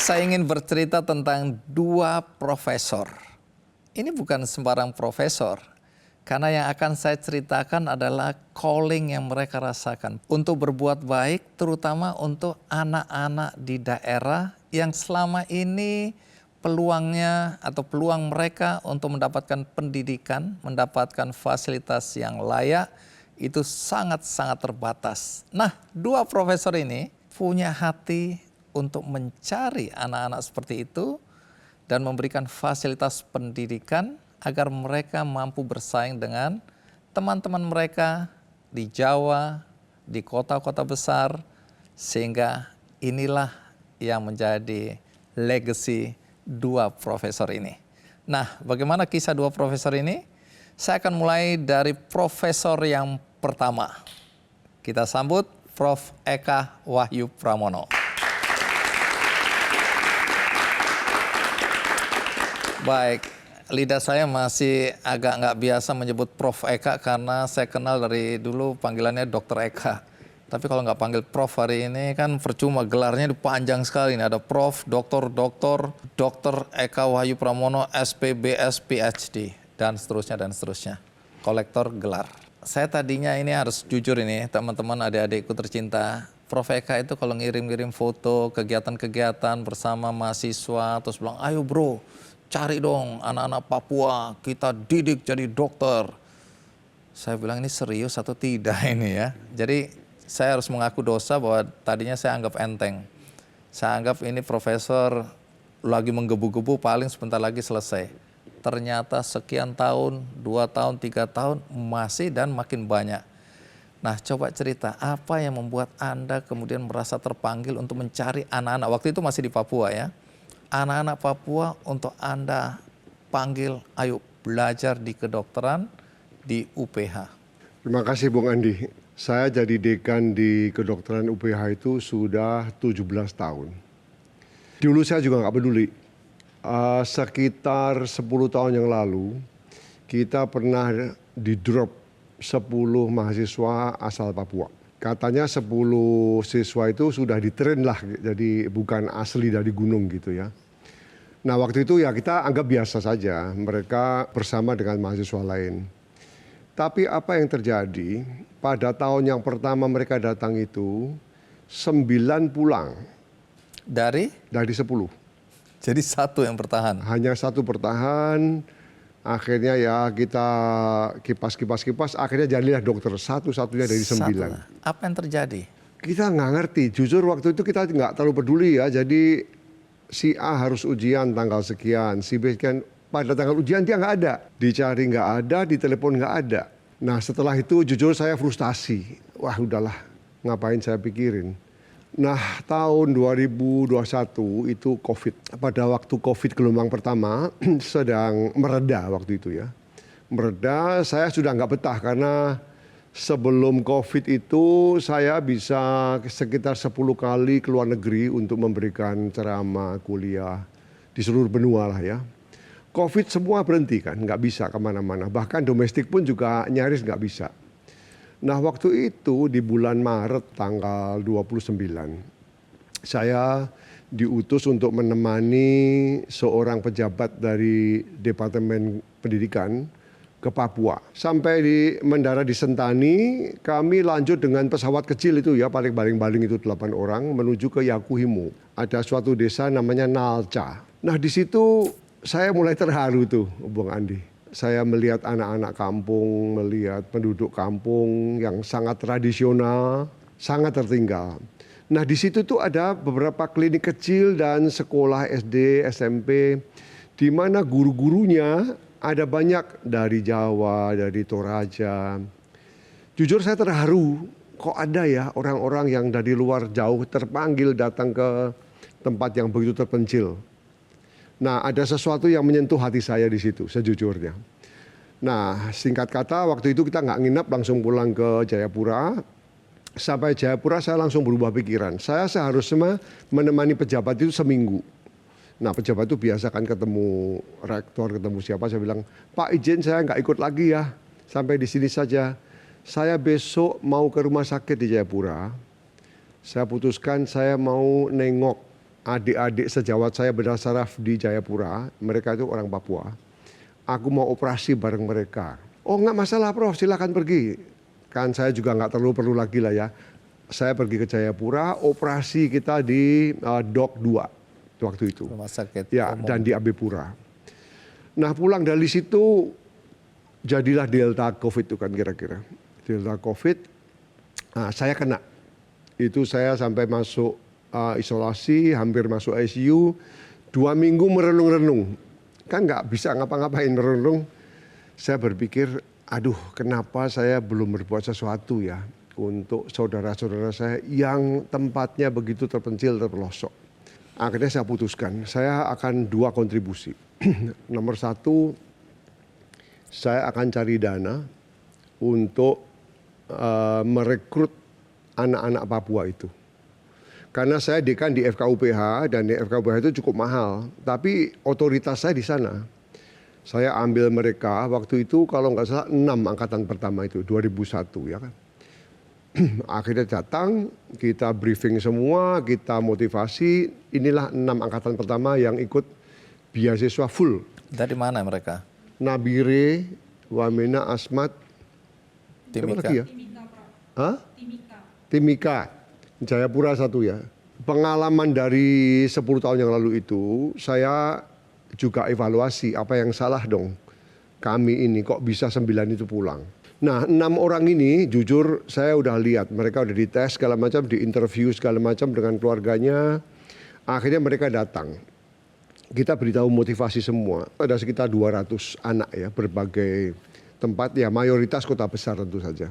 Saya ingin bercerita tentang dua profesor. Ini bukan sembarang profesor, karena yang akan saya ceritakan adalah calling yang mereka rasakan untuk berbuat baik, terutama untuk anak-anak di daerah yang selama ini peluangnya atau peluang mereka untuk mendapatkan pendidikan, mendapatkan fasilitas yang layak, itu sangat-sangat terbatas. Nah, dua profesor ini punya hati untuk mencari anak-anak seperti itu dan memberikan fasilitas pendidikan agar mereka mampu bersaing dengan teman-teman mereka di Jawa, di kota-kota besar, sehingga inilah yang menjadi legacy dua profesor ini. Nah, bagaimana kisah dua profesor ini? Saya akan mulai dari profesor yang pertama. Kita sambut Prof. Eka Wahyu Pramono. Baik, lidah saya masih agak nggak biasa menyebut Prof. Eka karena saya kenal dari dulu panggilannya Dr. Eka. Tapi kalau nggak panggil Prof hari ini kan percuma, gelarnya panjang sekali. Ini ada Prof, Dr. Eka Wahyu Pramono, SPBS, PhD, dan seterusnya. Kolektor gelar. Saya tadinya ini harus jujur ini, teman-teman adik-adikku tercinta. Prof. Eka itu kalau ngirim-ngirim foto kegiatan-kegiatan bersama mahasiswa, terus bilang, ayo bro, cari dong anak-anak Papua, kita didik jadi dokter. Saya bilang ini serius atau tidak ini ya. Jadi saya harus mengaku dosa bahwa tadinya saya anggap enteng. Saya anggap ini profesor lagi menggebu-gebu paling sebentar lagi selesai. Ternyata sekian tahun, 2 tahun, 3 tahun masih dan makin banyak. Nah, coba cerita apa yang membuat Anda kemudian merasa terpanggil untuk mencari anak-anak. Waktu itu masih di Papua ya. Anak-anak Papua untuk Anda panggil, ayo belajar di kedokteran di UPH. Terima kasih Bung Andi. Saya jadi dekan di kedokteran UPH itu sudah 17 tahun. Dulu saya juga nggak peduli. Sekitar 10 tahun yang lalu, kita pernah di-drop 10 mahasiswa asal Papua. Katanya 10 siswa itu sudah di-train lah, jadi bukan asli dari gunung gitu ya. Nah waktu itu ya kita anggap biasa saja, mereka bersama dengan mahasiswa lain. Tapi apa yang terjadi, pada tahun yang pertama mereka datang itu, 9 pulang. Dari 10. Jadi satu yang bertahan. Hanya satu bertahan, akhirnya ya kita kipas, akhirnya jadilah dokter, satu-satunya dari 9. Apa yang terjadi? Kita nggak ngerti, jujur waktu itu kita nggak terlalu peduli ya, jadi si A harus ujian tanggal sekian, si B kan pada tanggal ujian dia nggak ada. Dicari nggak ada, ditelepon nggak ada. Nah setelah itu jujur saya frustasi. Wah udahlah, ngapain saya pikirin. Nah tahun 2021 itu COVID. Pada waktu COVID gelombang pertama sedang mereda waktu itu ya. Mereda, saya sudah nggak betah karena sebelum COVID itu saya bisa sekitar 10 kali ke luar negeri untuk memberikan ceramah, kuliah di seluruh benua lah ya. COVID semua berhenti kan, nggak bisa kemana-mana. Bahkan domestik pun juga nyaris nggak bisa. Nah waktu itu di bulan Maret tanggal 29, saya diutus untuk menemani seorang pejabat dari Departemen Pendidikan ke Papua. Sampai mendarat di Sentani, kami lanjut dengan pesawat kecil itu ya, paling baling-baling itu 8 orang menuju ke Yakuhimo. Ada suatu desa namanya Nalca. Nah di situ saya mulai terharu tuh, Bung Andi. Saya melihat anak-anak kampung, melihat penduduk kampung yang sangat tradisional, sangat tertinggal. Nah di situ tuh ada beberapa klinik kecil dan sekolah SD, SMP, di mana guru-gurunya ada banyak dari Jawa, dari Toraja. Jujur saya terharu, kok ada ya orang-orang yang dari luar jauh terpanggil datang ke tempat yang begitu terpencil. Nah ada sesuatu yang menyentuh hati saya di situ sejujurnya. Nah singkat kata waktu itu kita nggak nginap, langsung pulang ke Jayapura. Sampai Jayapura saya langsung berubah pikiran. Saya seharusnya menemani pejabat itu seminggu. Nah pejabat itu biasa kan ketemu rektor, ketemu siapa, saya bilang, Pak izin saya nggak ikut lagi ya, sampai di sini saja. Saya besok mau ke rumah sakit di Jayapura, saya putuskan saya mau nengok adik-adik sejawat saya berdasaraf di Jayapura, mereka itu orang Papua. Aku mau operasi bareng mereka. Oh nggak masalah Prof, silakan pergi. Kan saya juga nggak terlalu perlu lagi lah ya. Saya pergi ke Jayapura, operasi kita di DOK 2 waktu itu. Rumah sakit Ya, umum. dan di Abepura. Nah pulang dari situ jadilah Delta COVID itu kan kira-kira. Delta COVID, saya kena. Itu saya sampai masuk isolasi, hampir masuk ICU. 2 minggu merenung-renung. Kan nggak bisa ngapa-ngapain merenung. Saya berpikir, aduh kenapa saya belum berbuat sesuatu ya untuk saudara-saudara saya yang tempatnya begitu terpencil, terpelosok. Akhirnya saya putuskan, saya akan 2 kontribusi. Nomor 1, saya akan cari dana untuk merekrut anak-anak Papua itu. Karena saya dekan di FKUPH dan di FKUPH itu cukup mahal, tapi otoritas saya di sana. Saya ambil mereka waktu itu kalau nggak salah 6 angkatan pertama itu 2001 ya kan. Akhirnya datang, kita briefing semua, kita motivasi. Inilah 6 angkatan pertama yang ikut beasiswa full. Dari mana mereka? Nabire, Wamena, Asmat, siapa Timika. lagi ya? Hah? Timika, Jayapura 1 ya. Pengalaman dari 10 tahun yang lalu itu, saya juga evaluasi apa yang salah dong. Kami ini kok bisa 9 itu pulang. Nah 6 orang ini jujur saya udah lihat. Mereka udah dites segala macam, diinterview segala macam dengan keluarganya. Akhirnya mereka datang. Kita beritahu motivasi semua. Ada sekitar 200 anak ya, berbagai tempat ya, mayoritas kota besar tentu saja.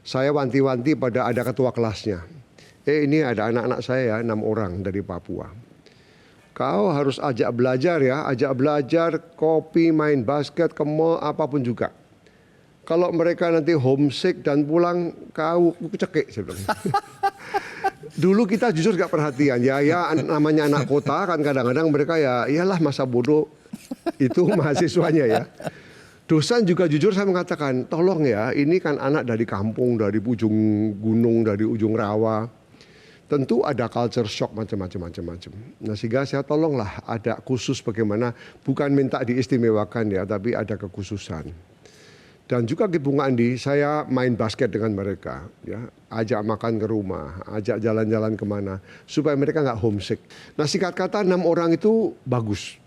Saya wanti-wanti pada ada ketua kelasnya. Ini ada anak-anak saya ya, 6 orang dari Papua. Kau harus ajak belajar ya, ajak belajar, kopi, main basket, ke mall, apapun juga. Kalau mereka nanti homesick dan pulang, kau cekik. Dulu kita jujur gak perhatian, ya namanya anak kota kan kadang-kadang mereka ya, iyalah masa bodoh itu mahasiswanya ya. Dosen juga jujur saya mengatakan, tolong ya ini kan anak dari kampung, dari ujung gunung, dari ujung rawa. Tentu ada culture shock macam-macam. Nah sehingga saya tolonglah ada khusus bagaimana, bukan minta diistimewakan ya, tapi ada kekhususan. Dan juga di Bung Andi, saya main basket dengan mereka, ya, ajak makan ke rumah, ajak jalan-jalan kemana, supaya mereka nggak homesick. Nah singkat kata 6 orang itu bagus,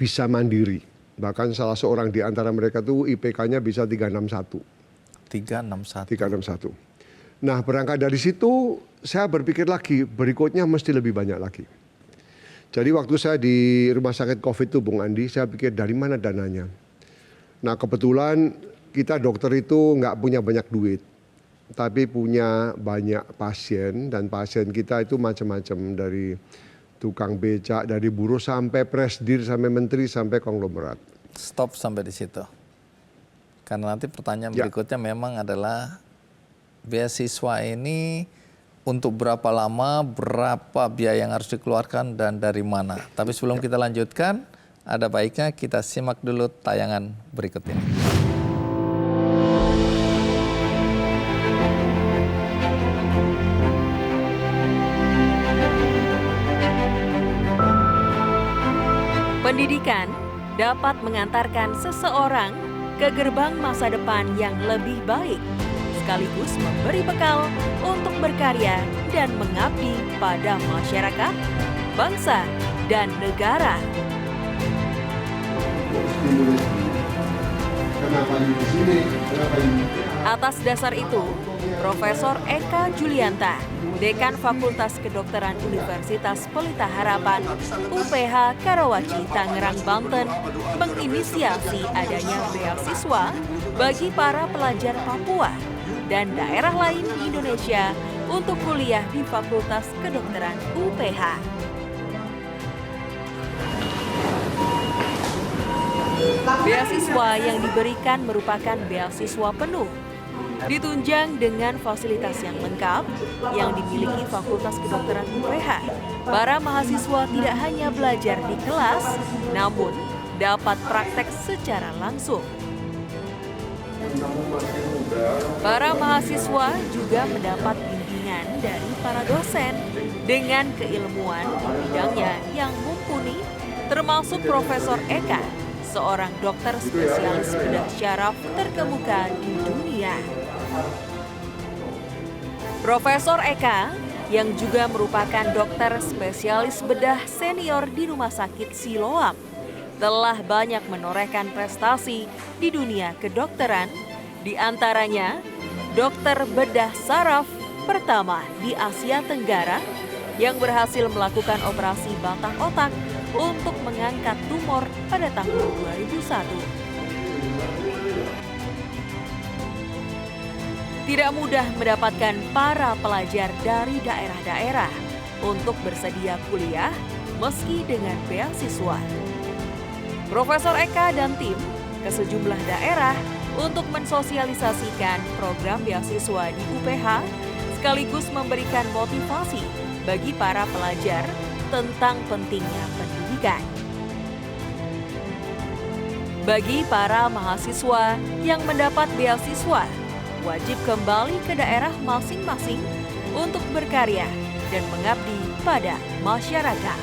bisa mandiri. Bahkan salah seorang di antara mereka tuh IPK-nya bisa 361. 361. 361. Nah berangkat dari situ saya berpikir lagi berikutnya mesti lebih banyak lagi. Jadi waktu saya di rumah sakit COVID itu Bung Andi, saya pikir dari mana dananya. Nah kebetulan kita dokter itu nggak punya banyak duit, tapi punya banyak pasien dan pasien kita itu macam-macam dari tukang becak, dari buruh sampai presdir, sampai menteri, sampai konglomerat. Stop sampai di situ. Karena nanti pertanyaan berikutnya memang adalah beasiswa ini untuk berapa lama, berapa biaya yang harus dikeluarkan, dan dari mana. Tapi sebelum kita lanjutkan, ada baiknya kita simak dulu tayangan berikut ini. Pendidikan dapat mengantarkan seseorang ke gerbang masa depan yang lebih baik, sekaligus memberi bekal untuk berkarya dan mengabdi pada masyarakat, bangsa, dan negara. Atas dasar itu, Profesor Eka Julianta, Dekan Fakultas Kedokteran Universitas Pelita Harapan, UPH Karawaci, Tangerang, Banten, menginisiasi adanya beasiswa bagi para pelajar Papua dan daerah lain di Indonesia untuk kuliah di Fakultas Kedokteran UPH. Beasiswa yang diberikan merupakan beasiswa penuh, ditunjang dengan fasilitas yang lengkap yang dimiliki Fakultas Kedokteran UPH. Para mahasiswa tidak hanya belajar di kelas, namun dapat praktek secara langsung. Para mahasiswa juga mendapat bimbingan bimbingan dari para dosen dengan keilmuan di bidangnya yang mumpuni, termasuk Profesor Eka, seorang dokter spesialis bedah syaraf terkemuka di dunia. Profesor Eka yang juga merupakan dokter spesialis bedah senior di Rumah Sakit Siloam, telah banyak menorehkan prestasi di dunia kedokteran, di antaranya dokter bedah saraf pertama di Asia Tenggara yang berhasil melakukan operasi batang otak untuk mengangkat tumor pada tahun 2001. Tidak mudah mendapatkan para pelajar dari daerah-daerah untuk bersedia kuliah meski dengan beasiswa. Profesor Eka dan tim ke sejumlah daerah untuk mensosialisasikan program beasiswa di UPH sekaligus memberikan motivasi bagi para pelajar tentang pentingnya pendidikan. Bagi para mahasiswa yang mendapat beasiswa, wajib kembali ke daerah masing-masing untuk berkarya dan mengabdi pada masyarakat.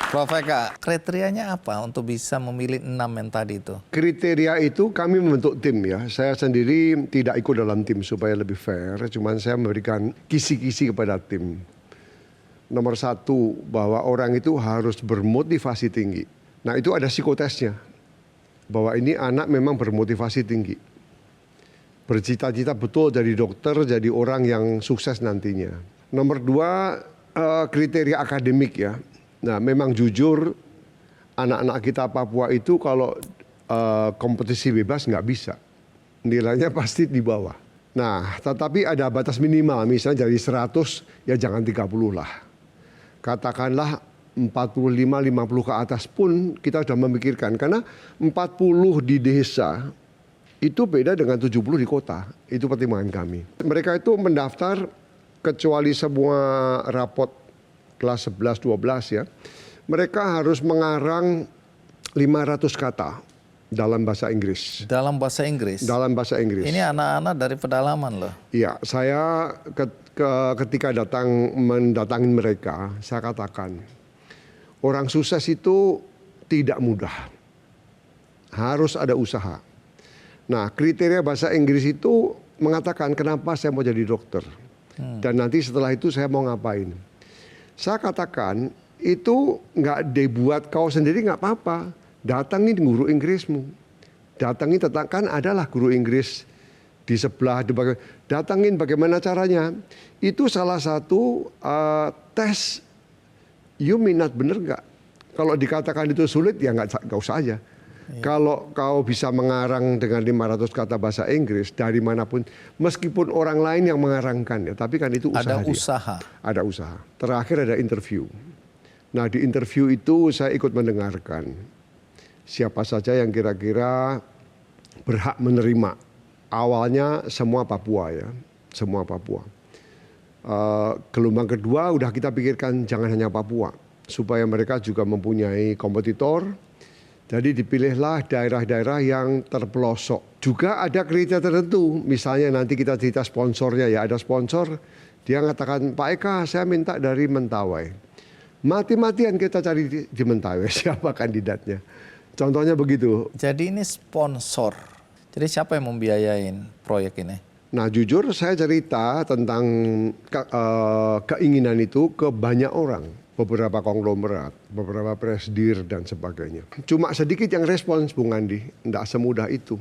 Prof. Eka, kriterianya apa untuk bisa memilih 6 yang tadi itu? Kriteria itu kami membentuk tim ya. Saya sendiri tidak ikut dalam tim supaya lebih fair. Cuman saya memberikan kisi-kisi kepada tim. Nomor 1, bahwa orang itu harus bermotivasi tinggi. Nah itu ada psikotesnya. Bahwa ini anak memang bermotivasi tinggi. Bercita-cita betul jadi dokter, jadi orang yang sukses nantinya. Nomor 2, kriteria akademik ya. Nah memang jujur anak-anak kita Papua itu kalau kompetisi bebas nggak bisa. Nilainya pasti di bawah. Nah tetapi ada batas minimal, misalnya dari 100 ya jangan 30 lah. Katakanlah 45-50 ke atas pun kita sudah memikirkan. Karena 40 di desa itu beda dengan 70 di kota. Itu pertimbangan kami. Mereka itu mendaftar kecuali semua rapot kelas 11-12 ya. Mereka harus mengarang 500 kata dalam bahasa Inggris. Dalam bahasa Inggris? Dalam bahasa Inggris. Ini anak-anak dari pedalaman loh. Iya, saya ketika mendatangi mereka, saya katakan, orang sukses itu tidak mudah. Harus ada usaha. Nah, kriteria bahasa Inggris itu mengatakan kenapa saya mau jadi dokter. Dan nanti setelah itu saya mau ngapain. Saya katakan itu nggak dibuat kau sendiri nggak apa-apa. Datangin guru Inggrismu. Datangin kan adalah guru Inggris di sebelah. Datangin bagaimana caranya. Itu salah satu tes you minat bener nggak. Kalau dikatakan itu sulit ya nggak usah aja. Ya. Kalau kau bisa mengarang dengan 500 kata bahasa Inggris dari manapun, meskipun orang lain yang mengarangkan ya, tapi kan itu usaha. Ada usaha. Ada usaha. Terakhir ada interview. Nah di interview itu saya ikut mendengarkan siapa saja yang kira-kira berhak menerima. Awalnya semua Papua ya, semua Papua. Gelombang kedua udah kita pikirkan jangan hanya Papua, supaya mereka juga mempunyai kompetitor. Jadi dipilihlah daerah-daerah yang terpelosok. Juga ada kriteria tertentu. Misalnya nanti kita cerita sponsornya ya. Ada sponsor, dia mengatakan, Pak Eka saya minta dari Mentawai. Mati-matian kita cari di Mentawai siapa kandidatnya. Contohnya begitu. Jadi ini sponsor. Jadi siapa yang membiayain proyek ini? Nah jujur saya cerita tentang keinginan itu ke banyak orang. Beberapa konglomerat, beberapa presdir dan sebagainya. Cuma sedikit yang respons Bung Andi, tidak semudah itu.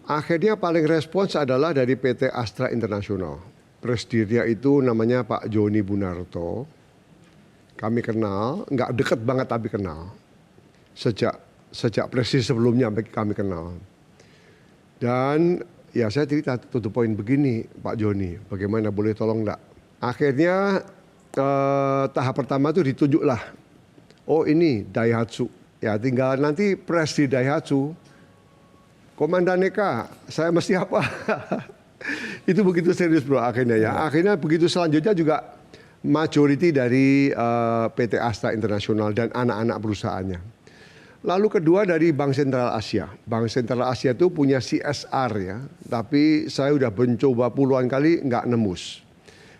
Akhirnya paling respons adalah dari PT Astra International. Presdirnya itu namanya Pak Joni Bunarto. Kami kenal, nggak deket banget tapi kenal. Sejak presdir sebelumnya kami kenal. Dan ya saya cerita tutup poin begini Pak Joni, bagaimana boleh tolong enggak. Akhirnya tahap pertama itu ditunjuklah, oh ini Daihatsu. Ya tinggal nanti pres di Daihatsu, Komandan Eka, saya mesti apa? Itu begitu serius bro akhirnya ya. Akhirnya begitu selanjutnya juga majority dari PT Astra Internasional dan anak-anak perusahaannya. Lalu kedua dari Bank Sentral Asia. Bank Sentral Asia itu punya CSR ya, tapi saya udah mencoba puluhan kali nggak nembus.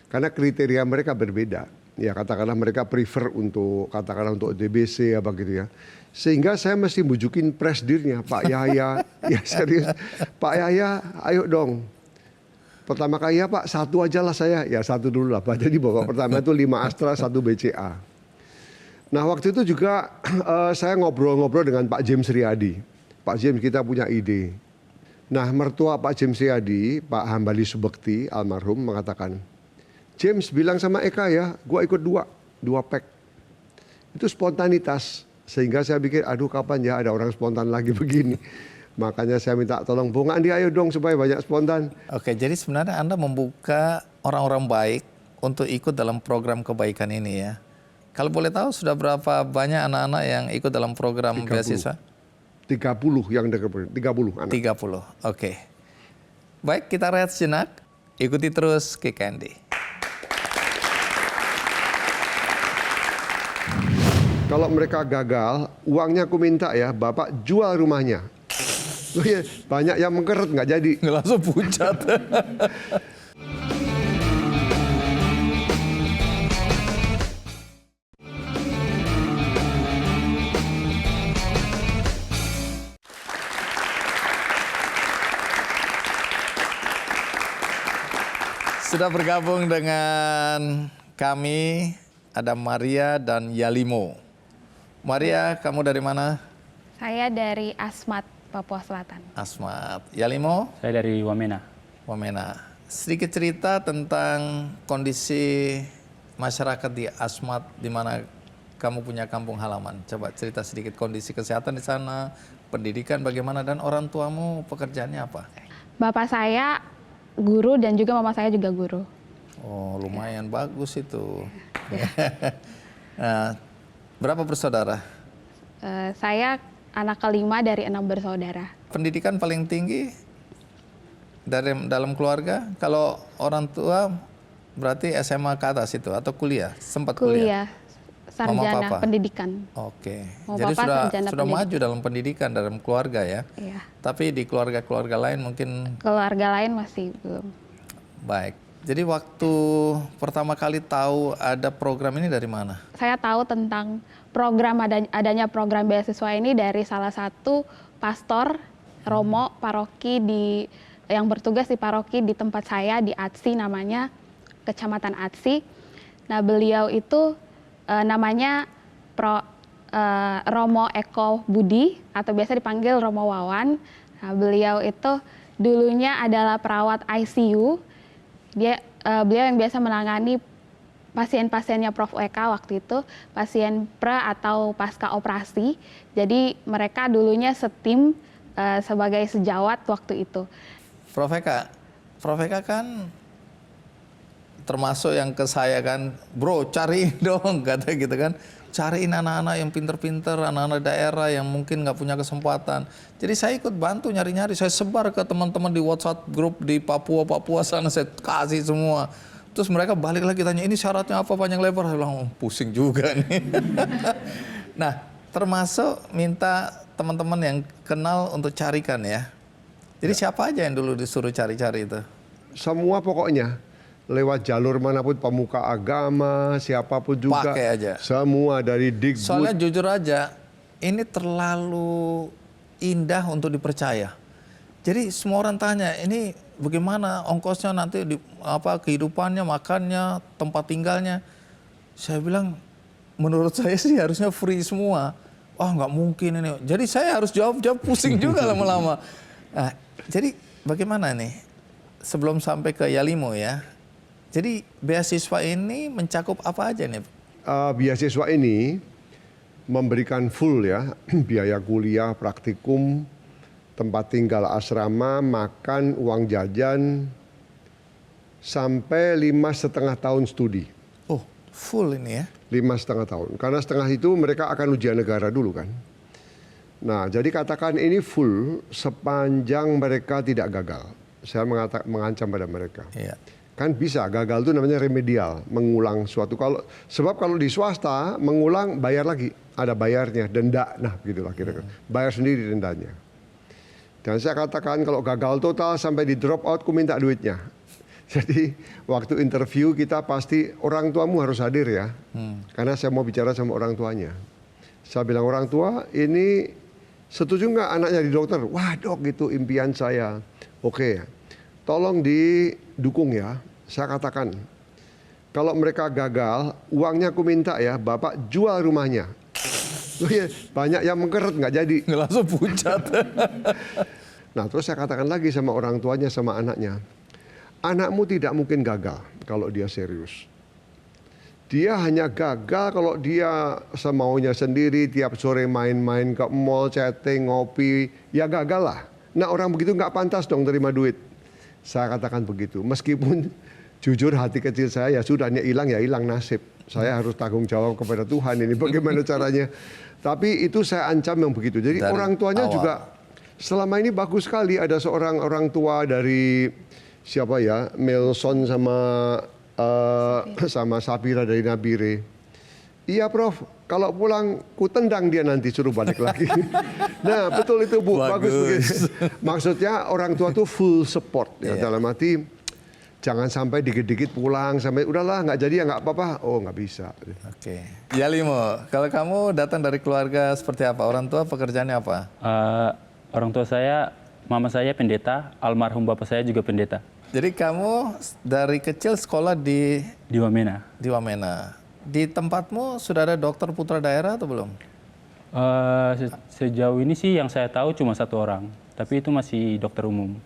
Karena kriteria mereka berbeda. Ya katakanlah mereka prefer untuk katakanlah untuk DBC apa gitu ya. Sehingga saya mesti bujukin presidennya Pak Yahya, ya serius. Pak Yahya, ayo dong. Pertama kali ya Pak, satu aja lah saya. Ya satu dulu lah Pak. Jadi babak pertama itu 5 Astra, 1 BCA. Nah waktu itu juga saya ngobrol-ngobrol dengan Pak James Riyadi. Pak James kita punya ide. Nah mertua Pak James Riyadi, Pak Hambali Subekti almarhum mengatakan, James bilang sama Eka ya, gua ikut dua pack. Itu spontanitas. Sehingga saya pikir, aduh kapan ya ada orang spontan lagi begini. Makanya saya minta tolong Bung Andi ayo dong supaya banyak spontan. Oke, jadi sebenarnya Anda membuka orang-orang baik untuk ikut dalam program kebaikan ini ya. Kalau boleh tahu sudah berapa banyak anak-anak yang ikut dalam program 30. beasiswa? 30 yang dekat 30 anak. 30, oke. Baik, kita rehat sejenak. Ikuti terus Kick Andy. Kalau mereka gagal, uangnya aku minta ya, Bapak jual rumahnya. Oh iya, banyak yang mengkeret nggak jadi. Nggak langsung pucat. Sudah bergabung dengan kami, ada Maria dan Yalimo. Maria, kamu dari mana? Saya dari Asmat, Papua Selatan. Asmat. Yalimo? Saya dari Wamena. Wamena. Sedikit cerita tentang kondisi masyarakat di Asmat, di mana kamu punya kampung halaman. Coba cerita sedikit kondisi kesehatan di sana, pendidikan bagaimana, dan orang tuamu pekerjaannya apa? Bapak saya guru dan juga mama saya juga guru. Oh, lumayan bagus itu. Nah, berapa bersaudara? Saya anak kelima dari 6 bersaudara. Pendidikan paling tinggi dari dalam keluarga, kalau orang tua berarti SMA ke atas itu atau kuliah? Sempat kuliah? Sarjana Mama, papa? pendidikan. Oke. Mama, Jadi papa, sudah sarjana maju dalam pendidikan dalam keluarga ya. Iya. Tapi di keluarga-keluarga lain mungkin Keluarga lain masih belum. baik. Jadi waktu pertama kali tahu ada program ini dari mana? Saya tahu tentang adanya program beasiswa ini dari salah satu pastor Romo paroki yang bertugas di paroki di tempat saya di Atsi, namanya Kecamatan Atsi. Nah, beliau itu namanya Romo Eko Budi atau biasa dipanggil Romo Wawan. Nah, beliau itu dulunya adalah perawat ICU. Beliau yang biasa menangani pasien-pasiennya Prof. Eka waktu itu, pasien pra atau pasca operasi. Jadi mereka dulunya setim sebagai sejawat waktu itu. Prof. Eka kan termasuk yang ke saya kan, bro cariin dong kata gitu kan. Cariin anak-anak yang pinter-pinter, anak-anak daerah yang mungkin nggak punya kesempatan. Jadi saya ikut bantu nyari-nyari, saya sebar ke teman-teman di WhatsApp grup di Papua sana, saya kasih semua. Terus mereka balik lagi tanya, ini syaratnya apa panjang lebar? Saya bilang, pusing juga nih. Nah, termasuk minta teman-teman yang kenal untuk carikan ya. Jadi siapa aja yang dulu disuruh cari-cari itu? Semua pokoknya. Lewat jalur manapun, pemuka agama, siapapun juga. Pakai aja. Semua dari Dikbud. Soalnya jujur aja, ini terlalu indah untuk dipercaya. Jadi semua orang tanya, ini bagaimana ongkosnya nanti, kehidupannya, makannya, tempat tinggalnya. Saya bilang, menurut saya sih harusnya free semua. Wah nggak mungkin ini. Jadi saya harus jawab pusing juga lama-lama. Nah, jadi bagaimana nih? Sebelum sampai ke Yalimo ya. Jadi beasiswa ini mencakup apa aja nih? Beasiswa ini memberikan full ya, biaya kuliah, praktikum, tempat tinggal asrama, makan, uang jajan, sampai 5,5 tahun studi. Oh, full ini ya? 5,5 tahun. Karena setengah itu mereka akan ujian negara dulu kan. Nah, jadi katakan ini full sepanjang mereka tidak gagal. Saya mengancam pada mereka. Iya. Kan bisa, gagal itu namanya remedial, mengulang suatu. Sebab kalau di swasta, mengulang bayar lagi. Ada bayarnya, denda, nah begitulah kira-kira. Bayar sendiri dendanya. Dan saya katakan kalau gagal total sampai di drop out, ku minta duitnya. Jadi waktu interview kita pasti orang tuamu harus hadir ya. Karena saya mau bicara sama orang tuanya. Saya bilang orang tua ini setuju nggak anaknya di dokter? Wah dok itu impian saya. Oke, tolong didukung ya. Saya katakan kalau mereka gagal uangnya aku minta ya bapak jual rumahnya. Banyak yang mengkeret nggak jadi. Langsung pucat. Nah terus saya katakan lagi sama orang tuanya sama anaknya. Anakmu tidak mungkin gagal kalau dia serius. Dia hanya gagal kalau dia semaunya sendiri tiap sore main-main ke mall, chatting, ngopi. Ya gagal lah. Nah orang begitu nggak pantas dong terima duit. Saya katakan begitu. Meskipun jujur hati kecil saya ya sudah ya hilang nasib. Saya harus tanggung jawab kepada Tuhan ini bagaimana caranya. Tapi itu saya ancam yang begitu. Jadi Dari orang tuanya awal. juga selama ini bagus sekali ada seorang orang tua dari siapa ya Melson sama Sapira dari Nabire. Iya Prof, kalau pulang ku tendang dia nanti suruh balik lagi. Nah betul itu Bu, bagus begitu. Maksudnya orang tua tuh full support ya dalam arti jangan sampai dikit-dikit pulang sampai udahlah nggak jadi ya nggak apa-apa. Oh nggak bisa. Oke. Yalimo, kalau kamu datang dari keluarga seperti apa? Orang tua pekerjaannya apa? Orang tua saya, mama saya pendeta, almarhum bapak saya juga pendeta. Jadi kamu dari kecil sekolah di Wamena. Wamena. Di tempatmu sudah ada dokter putra daerah atau belum? Sejauh ini sih yang saya tahu cuma satu orang, tapi itu masih dokter umum,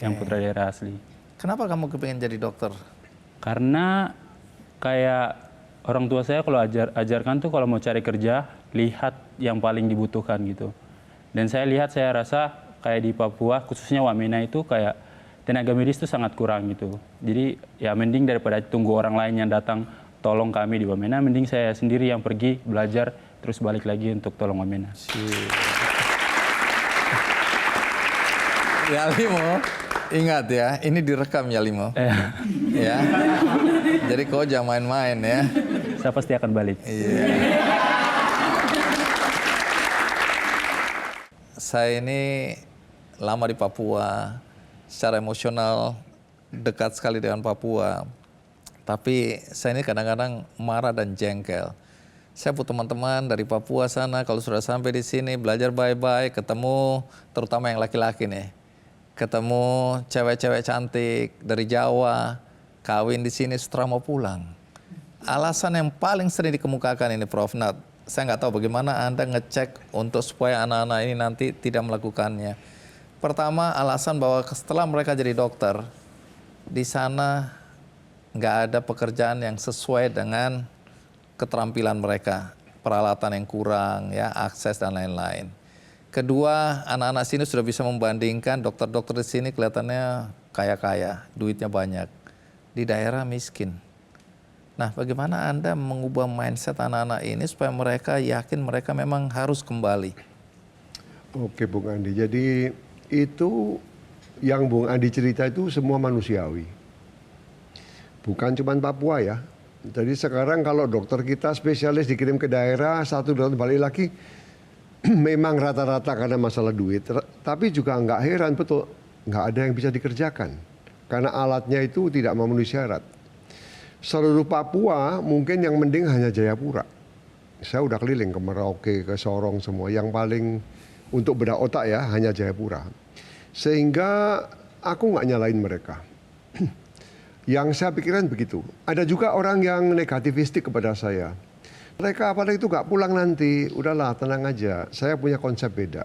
yang putra daerah asli. Kenapa kamu kepingin jadi dokter? Karena kayak orang tua saya kalau ajarkan tuh kalau mau cari kerja, lihat yang paling dibutuhkan gitu. Dan saya lihat, saya rasa kayak di Papua, khususnya Wamena itu kayak tenaga medis itu sangat kurang gitu. Jadi ya mending daripada tunggu orang lain yang datang tolong kami di Wamena, mending saya sendiri yang pergi belajar terus balik lagi untuk tolong Wamena. Ya Limo, ingat ya, ini direkam ya Limo. Ya. Jadi kau jangan main-main ya. Saya pasti akan balik. Iya. Saya ini lama di Papua, secara emosional dekat sekali dengan Papua. Tapi saya ini kadang-kadang marah dan jengkel. Saya punya teman-teman dari Papua sana, kalau sudah sampai di sini belajar baik-baik, ketemu terutama yang laki-laki nih. Ketemu cewek-cewek cantik dari Jawa, kawin di sini setelah mau pulang. Alasan yang paling sering dikemukakan ini Prof. Nat, saya nggak tahu bagaimana Anda ngecek untuk supaya anak-anak ini nanti tidak melakukannya. Pertama, alasan bahwa setelah mereka jadi dokter, di sana nggak ada pekerjaan yang sesuai dengan keterampilan mereka, peralatan yang kurang, ya, akses dan lain-lain. Kedua, anak-anak sini sudah bisa membandingkan dokter-dokter di sini kelihatannya kaya-kaya, duitnya banyak. Di daerah miskin. Nah, bagaimana Anda mengubah mindset anak-anak ini supaya mereka yakin mereka memang harus kembali? Oke Bung Andi, jadi itu yang Bung Andi cerita itu semua manusiawi. Bukan cuma Papua ya. Jadi sekarang kalau dokter kita spesialis dikirim ke daerah, satu dokter balik lagi, memang rata-rata karena masalah duit. Tapi juga nggak heran, betul, nggak ada yang bisa dikerjakan. Karena alatnya itu tidak memenuhi syarat. Seluruh Papua mungkin yang mending hanya Jayapura. Saya udah keliling ke Merauke, ke Sorong semua. Yang paling untuk bedah otak ya hanya Jayapura. Sehingga aku nggak nyalain mereka. Yang saya pikiran begitu. Ada juga orang yang negativistik kepada saya. Mereka apalagi itu nggak pulang nanti. Udahlah tenang aja. Saya punya konsep beda.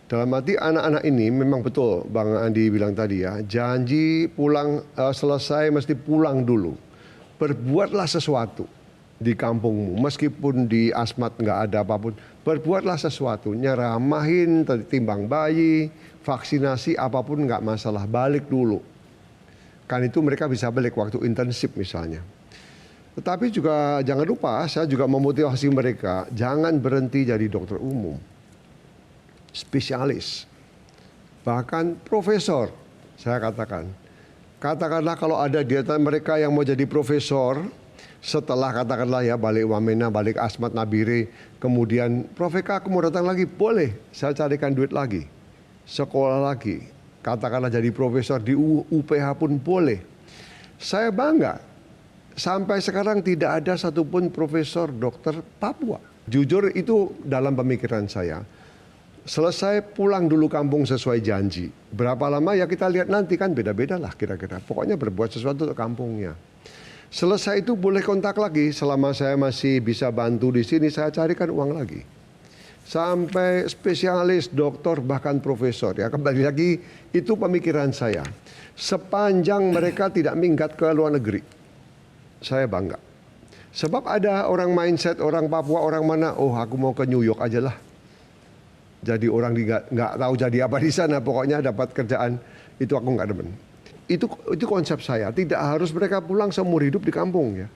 Dalam arti anak-anak ini memang betul Bang Andi bilang tadi ya. Janji pulang selesai mesti pulang dulu. Berbuatlah sesuatu di kampungmu. Meskipun di Asmat nggak ada apapun. Berbuatlah sesuatu. Nyeramahin, timbang bayi, vaksinasi apapun nggak masalah. Balik dulu. Kan itu mereka bisa balik waktu internship misalnya. Tetapi juga jangan lupa saya juga memotivasi mereka. Jangan berhenti jadi dokter umum. Spesialis. Bahkan profesor saya katakan. Katakanlah kalau ada di antara mereka yang mau jadi profesor, setelah katakanlah ya balik Wamena, balik Asmat Nabire, kemudian Prof Eka aku mau datang lagi, boleh, saya carikan duit lagi, sekolah lagi, katakanlah jadi profesor di UPH pun boleh. Saya bangga, sampai sekarang tidak ada satupun profesor dokter Papua. Jujur itu dalam pemikiran saya. Selesai pulang dulu kampung sesuai janji. Berapa lama ya kita lihat nanti, kan beda-beda lah kira-kira. Pokoknya berbuat sesuatu untuk kampungnya. Selesai itu boleh kontak lagi. Selama saya masih bisa bantu di sini, saya carikan uang lagi. Sampai spesialis, doktor, bahkan profesor. Ya kembali lagi, itu pemikiran saya. Sepanjang mereka tidak minggat ke luar negeri, saya bangga. Sebab ada orang mindset, orang Papua, orang mana, oh aku mau ke New York aja lah. Jadi orang nggak tahu jadi apa di sana, pokoknya dapat kerjaan, itu aku nggak demen. Itu konsep saya, tidak harus mereka pulang seumur hidup di kampung ya.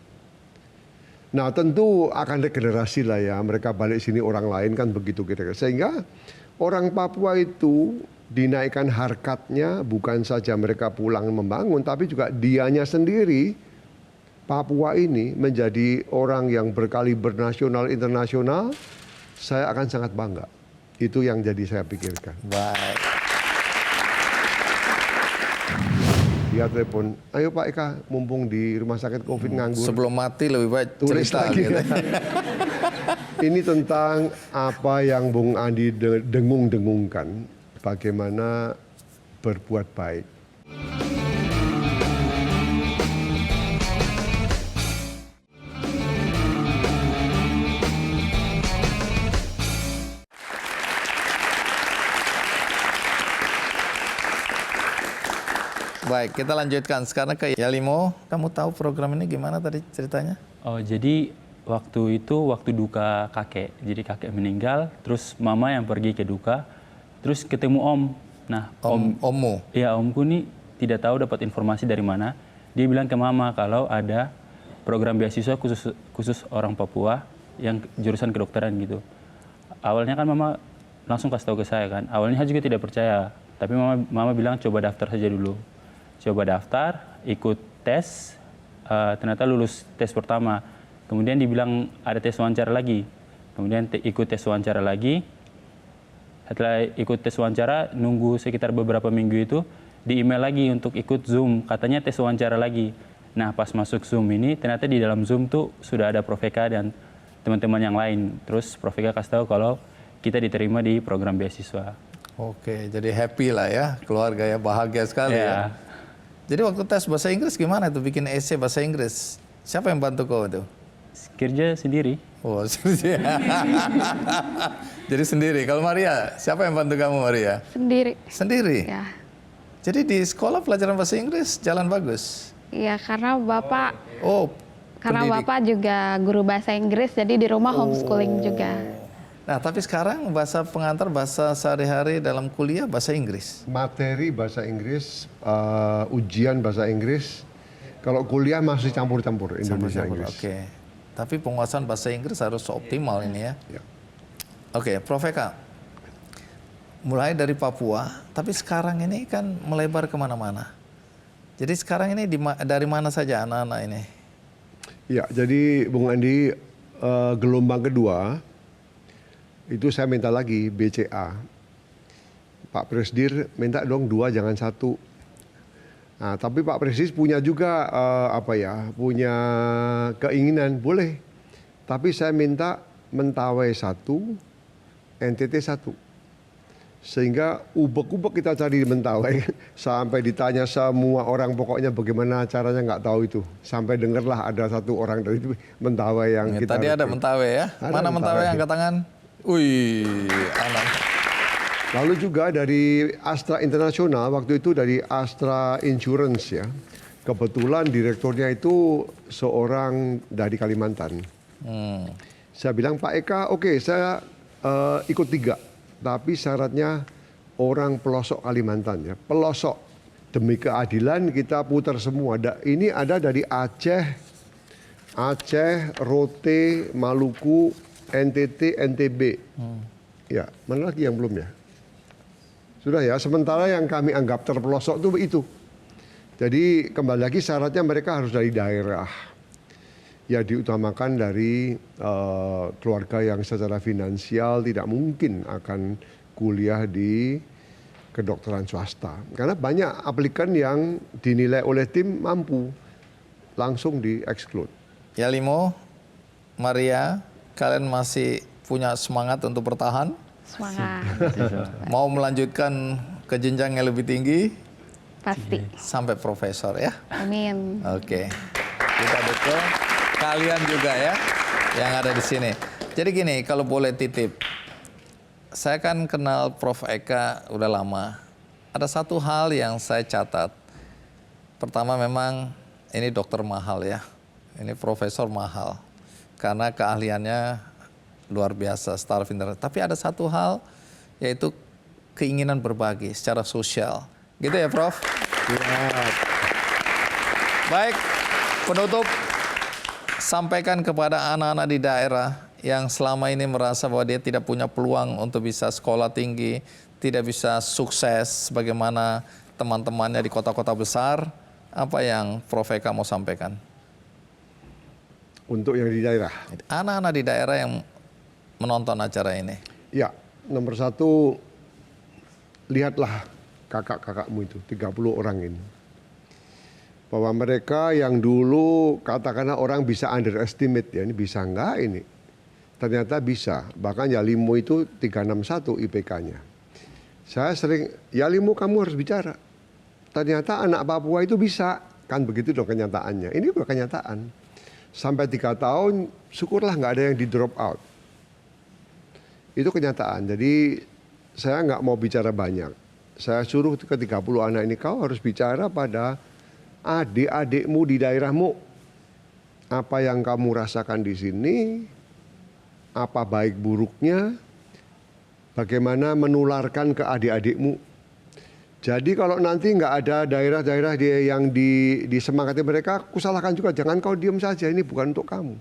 Nah tentu akan regenerasi lah ya, mereka balik sini orang lain kan begitu kira-kira. Sehingga orang Papua itu dinaikkan harkatnya, bukan saja mereka pulang membangun, tapi juga dianya sendiri, Papua ini menjadi orang yang berkaliber nasional, internasional, saya akan sangat bangga. Itu yang jadi saya pikirkan. Baik. Dia telepon, ayo Pak Eka, mumpung di rumah sakit COVID nganggur. Sebelum mati lebih baik Tulis cerita lagi. gitu. Ini tentang apa yang Bung Andi dengung-dengungkan, bagaimana berbuat baik. Baik, kita lanjutkan sekarang ke Yalimo. Kamu tahu program ini gimana tadi ceritanya? Oh, jadi waktu itu waktu duka kakek. Jadi kakek meninggal, terus mama yang pergi ke duka, terus ketemu om. Nah, Ommu. ya omku nih tidak tahu dapat informasi dari mana. Dia bilang ke mama kalau ada program beasiswa khusus orang Papua yang jurusan kedokteran gitu. Awalnya kan mama langsung kasih tahu ke saya kan. Awalnya saya juga tidak percaya, tapi mama bilang coba daftar saja dulu. Coba daftar, ikut tes, ternyata lulus tes pertama. Kemudian dibilang ada tes wawancara lagi. Kemudian ikut tes wawancara lagi. Setelah ikut tes wawancara, nunggu sekitar beberapa minggu itu, di email lagi untuk ikut Zoom. Katanya tes wawancara lagi. Nah pas masuk Zoom ini, ternyata di dalam Zoom tuh sudah ada Prof Eka dan teman-teman yang lain. Terus Prof Eka kasih tahu kalau kita diterima di program beasiswa. Oke, jadi happy lah ya, keluarga ya, bahagia sekali ya. Jadi waktu tes bahasa Inggris gimana tuh, bikin essay bahasa Inggris? Siapa yang bantu kau itu? Kerja sendiri. Oh, jadi sendiri. Kalau Maria, siapa yang bantu kamu Maria? Sendiri. Sendiri? Ya. Jadi di sekolah pelajaran bahasa Inggris jalan bagus? Iya, karena Bapak pendidik. Bapak juga guru bahasa Inggris, jadi di rumah homeschooling juga. Nah, tapi sekarang bahasa pengantar, bahasa sehari-hari dalam kuliah bahasa Inggris. Materi bahasa Inggris, ujian bahasa Inggris. Kalau kuliah masih campur-campur Indonesia Inggris. Oke. Tapi penguasaan bahasa Inggris harus optimal ini ya. Ya. Oke, Prof Eka. Mulai dari Papua, tapi sekarang ini kan melebar kemana-mana. Jadi sekarang ini dari mana saja anak-anak ini? Ya, jadi Bung Andi, gelombang kedua itu saya minta lagi BCA. Pak Presdir minta dong 2 jangan 1. Nah, tapi Pak Presdir punya juga punya keinginan boleh. Tapi saya minta Mentawai 1, NTT 1. Sehingga ubek-ubek kita cari di Mentawai sampai ditanya semua orang, pokoknya bagaimana caranya nggak tahu itu. Sampai dengarlah ada 1 orang dari Mentawai yang kita tadi ada rekrut. Mentawai ya. Ada Mana Mentawai angkat tangan? Wih, anak. Lalu juga dari Astra Internasional, waktu itu dari Astra Insurance ya. Kebetulan direkturnya itu seorang dari Kalimantan. Saya bilang, Pak Eka, oke, saya ikut 3. Tapi syaratnya orang pelosok Kalimantan ya. Pelosok. Demi keadilan kita putar semua. Ini ada dari Aceh, Rote, Maluku, NTT, NTB. Ya, mana lagi yang belum ya? Sudah ya, sementara yang kami anggap terpelosok itu. Jadi kembali lagi syaratnya mereka harus dari daerah. Ya diutamakan dari keluarga yang secara finansial tidak mungkin akan kuliah di kedokteran swasta. Karena banyak aplikan yang dinilai oleh tim mampu, langsung di-exclude. Ya Limo, Maria, kalian masih punya semangat untuk bertahan? Semangat. Mau melanjutkan ke jenjang yang lebih tinggi? Pasti. Sampai profesor ya? Amin. Oke, kita dukung kalian juga ya yang ada di sini. Jadi gini, kalau boleh titip, saya kan kenal Prof. Eka udah lama. Ada satu hal yang saya catat. Pertama memang ini dokter mahal ya, ini profesor mahal. Karena keahliannya luar biasa, secara internasional. Tapi ada satu hal, yaitu keinginan berbagi secara sosial. Gitu ya Prof? Baik, penutup. Sampaikan kepada anak-anak di daerah yang selama ini merasa bahwa dia tidak punya peluang untuk bisa sekolah tinggi, tidak bisa sukses sebagaimana teman-temannya di kota-kota besar, apa yang Prof. Eka mau sampaikan? Untuk yang di daerah. Anak-anak di daerah yang menonton acara ini. Ya, nomor satu, lihatlah kakak-kakakmu itu, 30 orang ini. Bahwa mereka yang dulu katakanlah orang bisa underestimate ya, ini bisa enggak ini. Ternyata bisa, bahkan Yalimo itu 361 IPK-nya. Saya sering, Yalimo kamu harus bicara. Ternyata anak Papua itu bisa, kan begitu dong kenyataannya. Ini bukan kenyataan. Sampai 3 tahun, syukurlah nggak ada yang di drop out. Itu kenyataan, jadi saya nggak mau bicara banyak. Saya suruh ke 30 anak ini, kau harus bicara pada adik-adikmu di daerahmu. Apa yang kamu rasakan di sini, apa baik buruknya, bagaimana menularkan ke adik-adikmu. Jadi kalau nanti nggak ada daerah-daerah yang disemangati mereka, kusalahkan juga, jangan kau diam saja, ini bukan untuk kamu.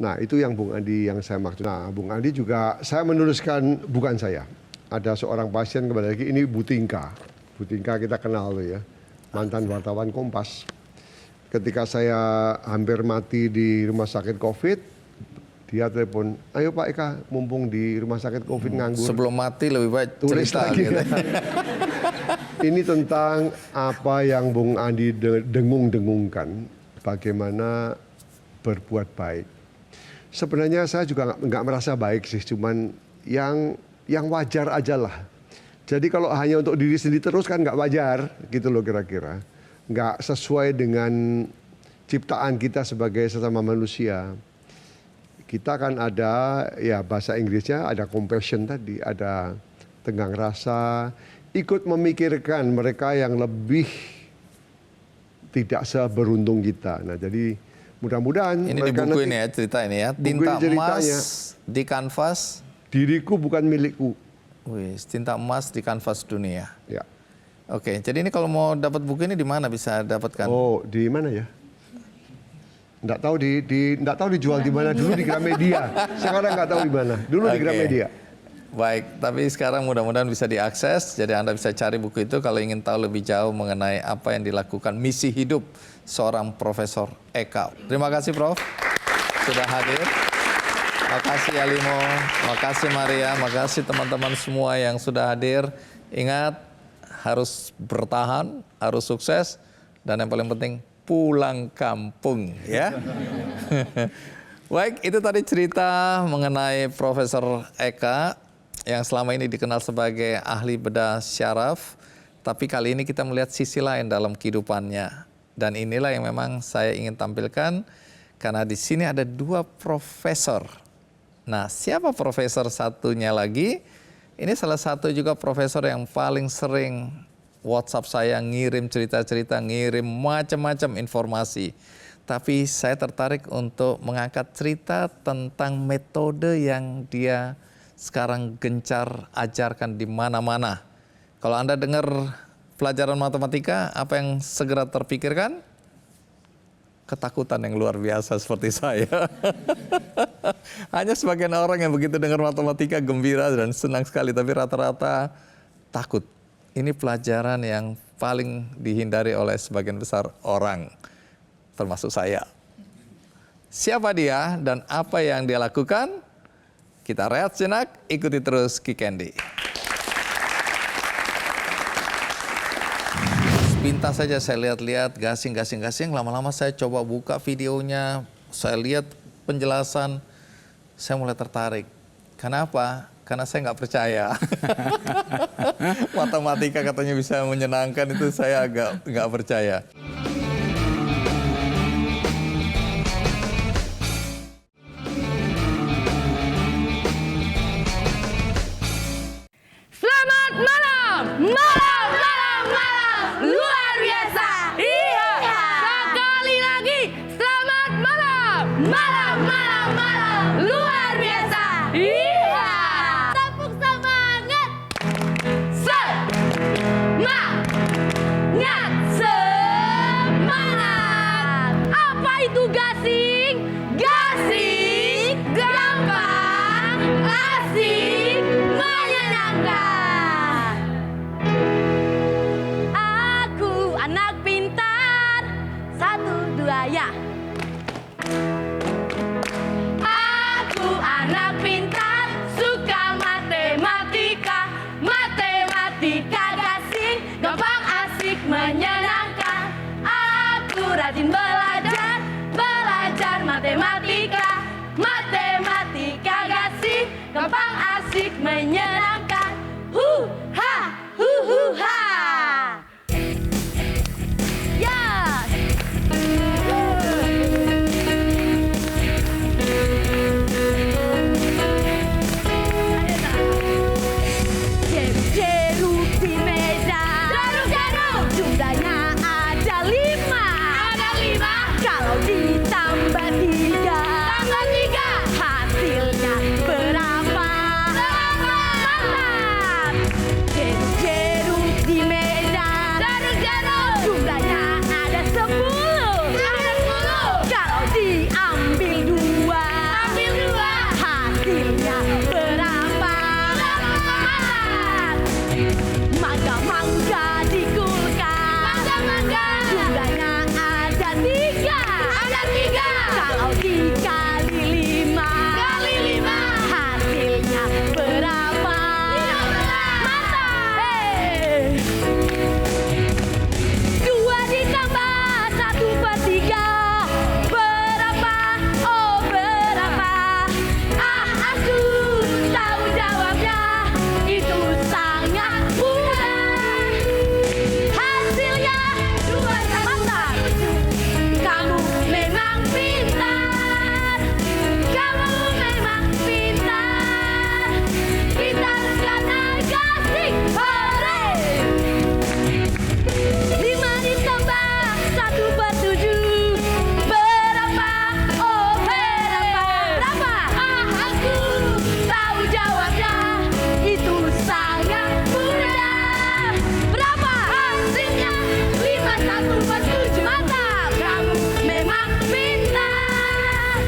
Nah itu yang Bung Andi yang saya maksud. Nah Bung Andi juga, saya menuliskan, bukan saya. Ada seorang pasien kembali lagi, ini Bu Tingka. Bu Tingka kita kenal loh ya, mantan wartawan Kompas. Ketika saya hampir mati di rumah sakit COVID, dia telepon, ayo Pak Eka, mumpung di rumah sakit COVID nganggur. Sebelum mati lebih baik Tulis cerita lagi. gitu. Ini tentang apa yang Bung Andi dengung-dengungkan, bagaimana berbuat baik. Sebenarnya saya juga nggak merasa baik sih, cuman yang wajar aja lah. Jadi kalau hanya untuk diri sendiri terus kan nggak wajar, gitu loh kira-kira. Nggak sesuai dengan ciptaan kita sebagai sesama manusia. Kita kan ada, ya bahasa Inggrisnya ada compassion tadi, ada tenggang rasa, ikut memikirkan mereka yang lebih tidak seberuntung kita. Nah jadi mudah-mudahan Ini di buku ini ya, cerita ini ya. Tinta emas di kanvas. Diriku bukan milikku. Wih, tinta emas di kanvas dunia. Ya. Oke, jadi ini kalau mau dapat buku ini di mana bisa dapatkan? Oh, di mana ya? Nggak tahu nggak tahu dijual di mana. Dulu di Gramedia. Sekarang nggak tahu di mana. Dulu di Oke. Gramedia. Baik, tapi sekarang mudah-mudahan bisa diakses. Jadi Anda bisa cari buku itu kalau ingin tahu lebih jauh mengenai apa yang dilakukan misi hidup seorang Profesor Eka. Terima kasih Prof. Sudah hadir. Makasih Yalimo, makasih Maria, makasih teman-teman semua yang sudah hadir. Ingat, harus bertahan, harus sukses, dan yang paling penting pulang kampung ya. Baik, itu tadi cerita mengenai Profesor Eka yang selama ini dikenal sebagai ahli bedah syaraf, tapi kali ini kita melihat sisi lain dalam kehidupannya. Dan inilah yang memang saya ingin tampilkan karena di sini ada 2 profesor. Nah, siapa profesor satunya lagi? Ini salah satu juga profesor yang paling sering WhatsApp saya, ngirim cerita-cerita, ngirim macam-macam informasi. Tapi saya tertarik untuk mengangkat cerita tentang metode yang dia sekarang gencar ajarkan di mana-mana. Kalau Anda dengar pelajaran matematika, apa yang segera terpikirkan? Ketakutan yang luar biasa seperti saya. Hanya sebagian orang yang begitu dengar matematika gembira dan senang sekali, tapi rata-rata takut. Ini pelajaran yang paling dihindari oleh sebagian besar orang, termasuk saya. Siapa dia dan apa yang dia lakukan? Kita rehat sejenak, ikuti terus Kikendi. Sepintas saja saya lihat-lihat, gasing, lama-lama saya coba buka videonya, saya lihat penjelasan, saya mulai tertarik. Kenapa? Karena saya nggak percaya. Matematika katanya bisa menyenangkan, itu saya agak nggak percaya. Selamat malam, malam, luar biasa. Iya. Sekali lagi, selamat malam, malam, luar biasa. Iya. Tepuk semangat. Semangat. Apa itu gasing? Gasing, gampang, asik, menyenangkan. Aku anak pintar, 1, 2 ya. Aku anak pintar, suka matematika, matematika gasing, gampang, asik, menyenangkan. Aku rajin belajar, belajar matematika, matematika gasing, gampang, asik, menyenangkan. Ha, ha. Yes. Jeruk di meja. Jeruk. Jumlahnya ada 5. Kalau ditambah 3. Hasilnya berapa? Mantap. Jeruk di meja. Jumlahnya ada 10. Kalau diambil 2. Hasilnya berapa? Mangga di kulkas. Jumlahnya ada 3. Kalau dikali 5. Hasilnya berapa? Mantap. 2 ditambah 1/3. Berapa? Oh berapa? Aku tahu jawabnya. Itu sangat mudah. Hasilnya 2/7. Kamu memang pintar. Pintar karena gasing. Hore! 5 ditambah 1/7. Berapa? Oh berapa? Aku tahu jawabnya. Itu sangat mudah. Berapa? Hasilnya 5/1/7. Mantap. Kamu memang pintar.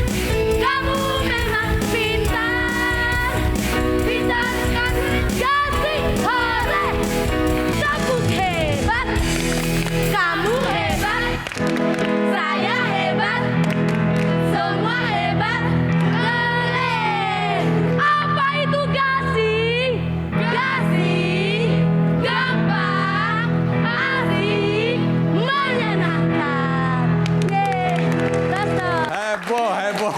Pintar karena gasing. Hore! Tepuk hebat. Kamu hebat. Saya hebat. Semua hebat. Keren. Apa itu gasing? Gasing, gampang, asik, menyenangkan. Heboh.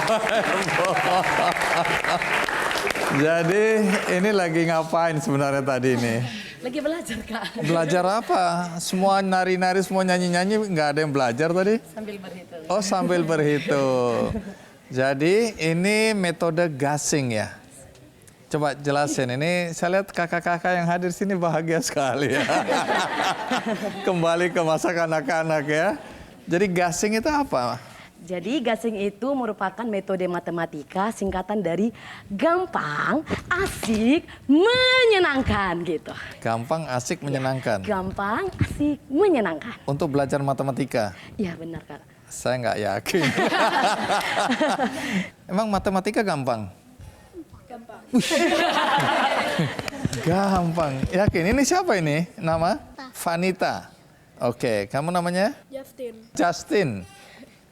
Jadi ini lagi ngapain sebenarnya tadi ini? Lagi belajar, Kak. Belajar apa? Semua nari-nari, semua nyanyi-nyanyi, nggak ada yang belajar tadi? Sambil berhitung. Oh, sambil berhitung. Jadi ini metode gasing ya? Coba jelasin, ini saya lihat kakak-kakak yang hadir sini bahagia sekali ya. Kembali ke masa kanak-kanak ya. Jadi gasing itu apa? Jadi gasing itu merupakan metode matematika singkatan dari gampang, asik, menyenangkan gitu. Gampang, asik, menyenangkan. Gampang, asik, menyenangkan. Untuk belajar matematika? Iya benar, Kak. Saya nggak yakin. Emang matematika gampang? Gampang. Yakin? Ini siapa ini? Nama? Vanita. Oke, kamu namanya? Justin. Justin.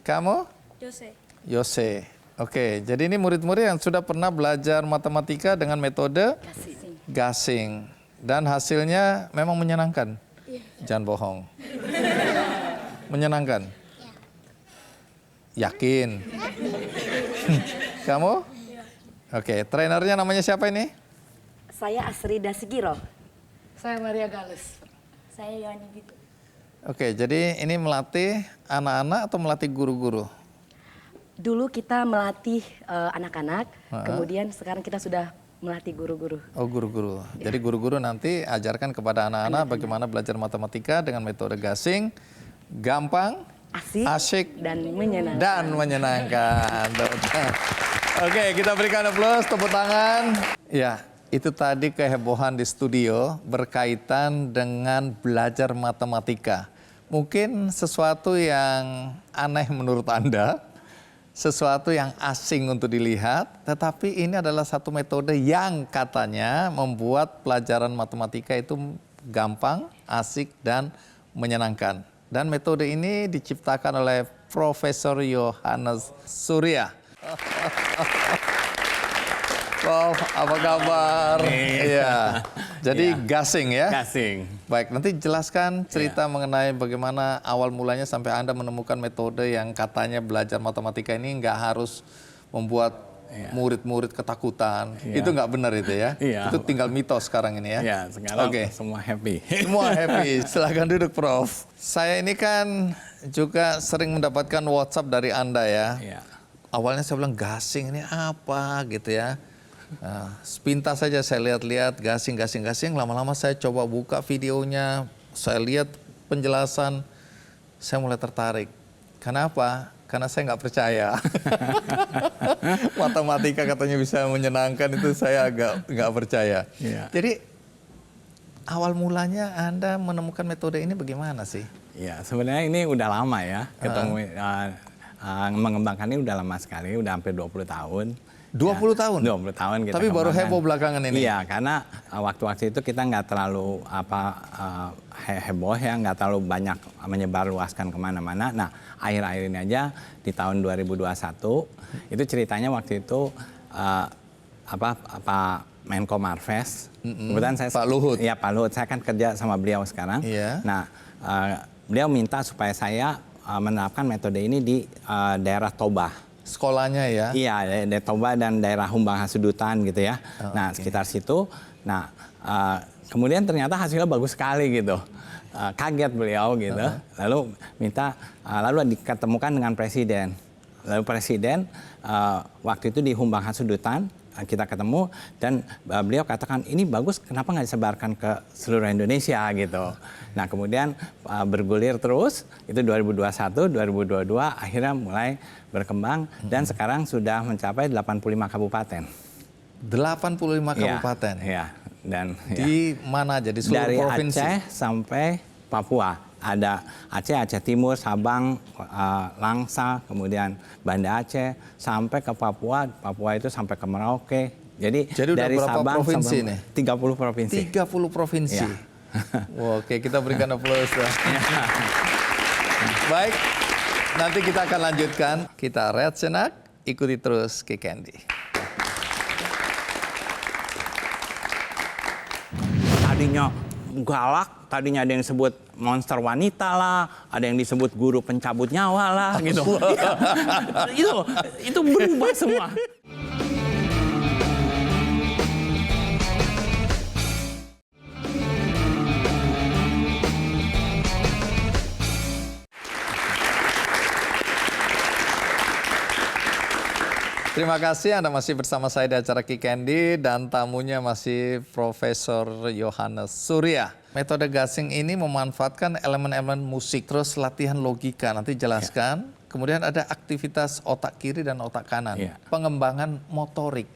Kamu? Jose. Yose. Oke, jadi ini murid-murid yang sudah pernah belajar matematika dengan metode gasing. Dan hasilnya memang menyenangkan. Jangan bohong. Menyenangkan? Yakin? Kamu? Oke, trainernya namanya siapa ini? Saya Asrida Sigiro. Saya Maria Gales. Saya Yohani Gitu. Oke, jadi ini melatih anak-anak atau melatih guru-guru? Dulu kita melatih anak-anak, kemudian sekarang kita sudah melatih guru-guru. Oh, guru-guru. Jadi guru-guru nanti ajarkan kepada anak-anak bagaimana belajar matematika dengan metode gasing, gampang, asyik, dan menyenangkan. Dan menyenangkan. Oke, kita berikan aplaus, tepuk tangan. Ya, itu tadi kehebohan di studio berkaitan dengan belajar matematika. Mungkin sesuatu yang aneh menurut Anda, sesuatu yang asing untuk dilihat, tetapi ini adalah satu metode yang katanya membuat pelajaran matematika itu gampang, asik, dan menyenangkan. Dan metode ini diciptakan oleh Profesor Yohanes Surya. Prof, apa kabar? Iya. Jadi gasing ya? Gasing. Baik, nanti jelaskan cerita mengenai bagaimana awal mulanya sampai Anda menemukan metode yang katanya belajar matematika ini nggak harus membuat murid-murid ketakutan. Itu nggak benar itu ya? Itu tinggal mitos sekarang ini ya? Ya, sekarang semua happy. Semua happy. Silahkan duduk, Prof. Saya ini kan juga sering mendapatkan WhatsApp dari Anda ya. Awalnya saya bilang gasing ini apa gitu ya. Nah, sepintas saja saya lihat-lihat gasing, lama-lama saya coba buka videonya, saya lihat penjelasan, saya mulai tertarik. Kenapa? Karena saya nggak percaya. Matematika katanya bisa menyenangkan, itu saya agak nggak percaya. Jadi awal mulanya Anda menemukan metode ini bagaimana sih? Ya, sebenarnya ini udah lama ya, mengembangkan ini udah lama sekali, udah hampir 20 tahun. 20 tahun? 20 tahun kita Tapi baru kembangkan. heboh belakangan ini? Iya, karena waktu-waktu itu kita nggak terlalu heboh ya, nggak terlalu banyak menyebarluaskan kemana-mana. Nah, akhir-akhir ini aja di tahun 2021, itu ceritanya waktu itu Menko Marves, kebetulan saya... Pak Luhut? Iya, Pak Luhut. Saya kan kerja sama beliau sekarang. Nah, beliau minta supaya saya menerapkan metode ini di daerah Toba. Sekolahnya ya? Iya, di Toba dan daerah Humbang Hasudutan gitu ya. Nah, sekitar situ. Nah, kemudian ternyata hasilnya bagus sekali gitu. Kaget beliau gitu. Lalu minta, lalu diketemukan dengan presiden. Lalu presiden waktu itu di Humbang Hasudutan, kita ketemu dan beliau katakan ini bagus, kenapa nggak disebarkan ke seluruh Indonesia gitu. Nah, kemudian bergulir terus, itu 2021, 2022 akhirnya mulai berkembang dan sekarang sudah mencapai 85 kabupaten. 85 kabupaten? Iya. Dan di mana aja? Di seluruh dari provinsi? Aceh sampai Papua. Ada Aceh Timur, Sabang, Langsa, kemudian Banda Aceh, sampai ke Papua. Papua itu sampai ke Merauke. Jadi dari Sabang provinsi sampai nih? 30 provinsi. 30 provinsi. Ya. Oke, kita berikan aplaus. Baik, nanti kita akan lanjutkan. Kita rehat senak, ikuti terus Kick Candy. Tadinya galak, tadinya ada yang disebut monster wanita lah, ada yang disebut guru pencabut nyawa lah, gitu. Itu berubah semua. Terima kasih Anda masih bersama saya di acara Kick Candy dan tamunya masih Profesor Yohanes Surya. Metode gasing ini memanfaatkan elemen-elemen musik, terus latihan logika, nanti jelaskan. Kemudian ada aktivitas otak kiri dan otak kanan, pengembangan motorik.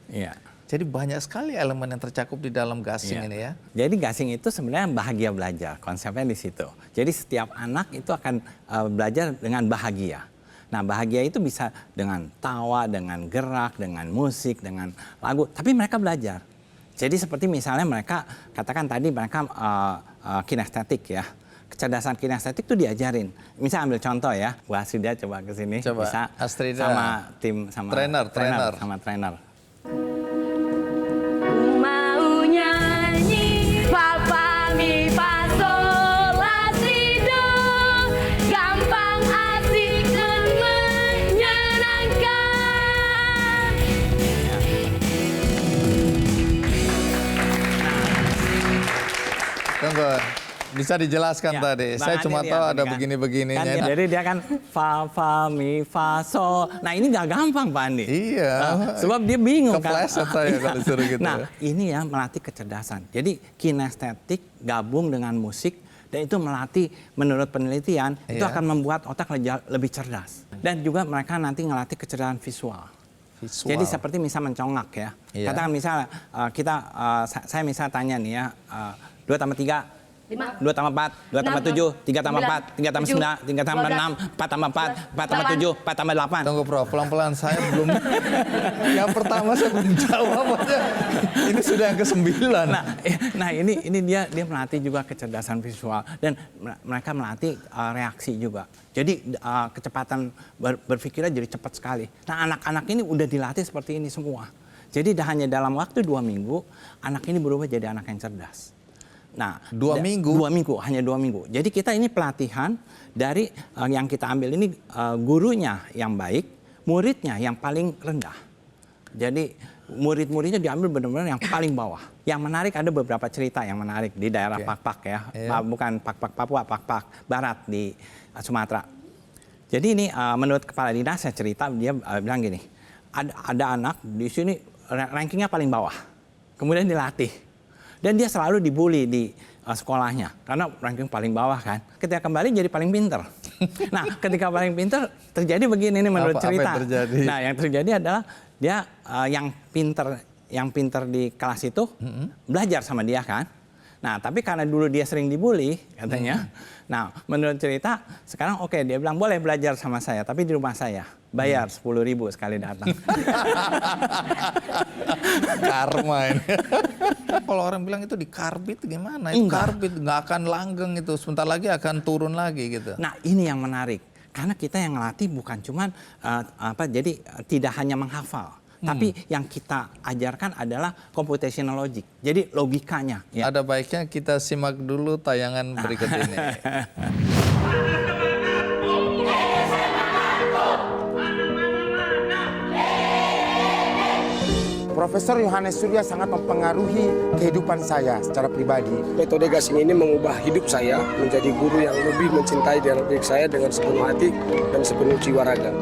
Jadi banyak sekali elemen yang tercakup di dalam gasing ini ya. Jadi gasing itu sebenarnya bahagia belajar, konsepnya di situ. Jadi setiap anak itu akan belajar dengan bahagia. Nah, bahagia itu bisa dengan tawa, dengan gerak, dengan musik, dengan lagu. Tapi mereka belajar. Jadi seperti misalnya mereka, katakan tadi mereka kinestetik ya. kecerdasan kinestetik itu diajarin. Misal ambil contoh ya, Bu Astrida coba ke sini, Coba, bisa Astrida. sama tim sama Trainer. sama trainer. Mau nyanyi fa fa mi fa sol la si do, gampang asik dan menyenangkan. Tunggu, bisa dijelaskan Ya, tadi. Bang Saya Andi cuma lihat tahu tadi ada kan. begini-begininya. Kan, jadi dia kan fa mi fa sol. Nah ini nggak gampang Pak Andi. Iya. Sebab dia bingung kan. Kepleset saya kalau disuruh gitu. Nah ini ya melatih kecerdasan. Jadi kinestetik gabung dengan musik dan itu melatih menurut penelitian itu Iya. akan membuat otak lebih cerdas. Dan juga mereka nanti ngelatih kecerdasan visual. Visual. Jadi seperti misal mencongak ya. Iya. Katakan misal saya misal tanya nih ya, 2 tambah 3. 2 tambah 4, 2 tambah 7, 3 tambah 4, 3 tambah 9, 3 tambah 6, 4 tambah 4, 4 tambah 7, 4 tambah 8. Tunggu Prof, pelan-pelan saya belum. Yang pertama saya belum jawab aja. Ini sudah yang ke-9. Nah ini dia melatih juga kecerdasan visual dan mereka melatih reaksi juga. Jadi kecepatan berpikirnya jadi cepat sekali. Nah anak-anak ini udah dilatih seperti ini semua. Jadi hanya dalam waktu 2 minggu anak ini berubah jadi anak yang cerdas. Nah, 2 minggu? 2 minggu, hanya 2 minggu. Jadi kita ini pelatihan dari yang kita ambil ini gurunya yang baik, muridnya yang paling rendah. Jadi murid-muridnya diambil benar-benar yang paling bawah. Yang menarik ada beberapa cerita yang menarik di daerah Pak-Pak ya. Iya. Bukan Pak-Pak Papua, Pak-Pak Barat di Sumatera. Jadi ini menurut kepala dinas saya cerita, dia bilang gini, ada anak di sini rankingnya paling bawah. Kemudian dilatih. Dan dia selalu dibully di sekolahnya karena ranking paling bawah kan. Ketika kembali jadi paling pinter. Nah, ketika paling pinter terjadi begini nih menurut Apa cerita. yang terjadi? Nah, yang terjadi adalah dia yang pinter di kelas itu belajar sama dia kan. Nah, tapi karena dulu dia sering dibully katanya. Nah, menurut cerita sekarang oke, dia bilang boleh belajar sama saya tapi di rumah saya. Bayar 10.000 sekali datang. Karma ini. Kalau orang bilang itu dikarbit gimana? Itu Enggak. karbit nggak akan langgeng itu. Sebentar lagi akan turun lagi gitu. Nah ini yang menarik karena kita yang ngelatih bukan cuman jadi tidak hanya menghafal, tapi yang kita ajarkan adalah computational logic. Jadi logikanya. Ya. Ada baiknya kita simak dulu tayangan berikut ini. Profesor Yohanes Surya sangat mempengaruhi kehidupan saya secara pribadi. Metode gasing ini mengubah hidup saya menjadi guru yang lebih mencintai diri saya dengan sepenuh hati dan sepenuh jiwa raga.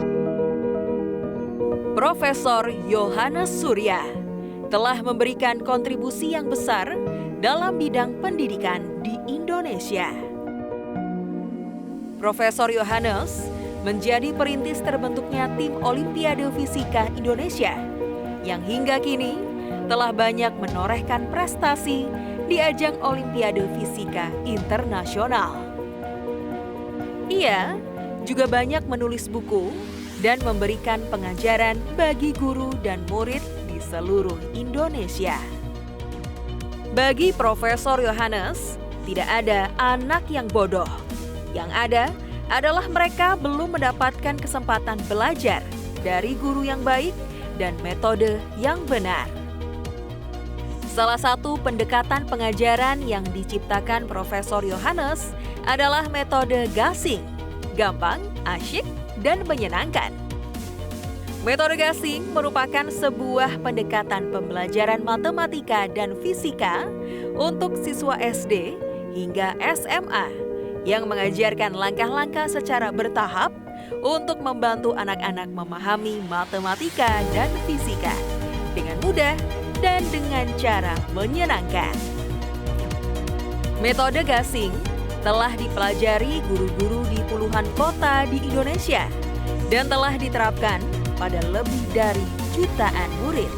Profesor Yohanes Surya telah memberikan kontribusi yang besar dalam bidang pendidikan di Indonesia. Profesor Yohanes menjadi perintis terbentuknya tim Olimpiade Fisika Indonesia yang hingga kini telah banyak menorehkan prestasi di ajang Olimpiade Fisika Internasional. Ia juga banyak menulis buku dan memberikan pengajaran bagi guru dan murid di seluruh Indonesia. Bagi Profesor Yohanes, tidak ada anak yang bodoh. Yang ada adalah mereka belum mendapatkan kesempatan belajar dari guru yang baik dan metode yang benar. Salah satu pendekatan pengajaran yang diciptakan Profesor Yohanes adalah metode gasing, gampang, asyik, dan menyenangkan. Metode gasing merupakan sebuah pendekatan pembelajaran matematika dan fisika untuk siswa SD hingga SMA yang mengajarkan langkah-langkah secara bertahap untuk membantu anak-anak memahami matematika dan fisika dengan mudah dan dengan cara menyenangkan. Metode gasing telah dipelajari guru-guru di puluhan kota di Indonesia dan telah diterapkan pada lebih dari jutaan murid.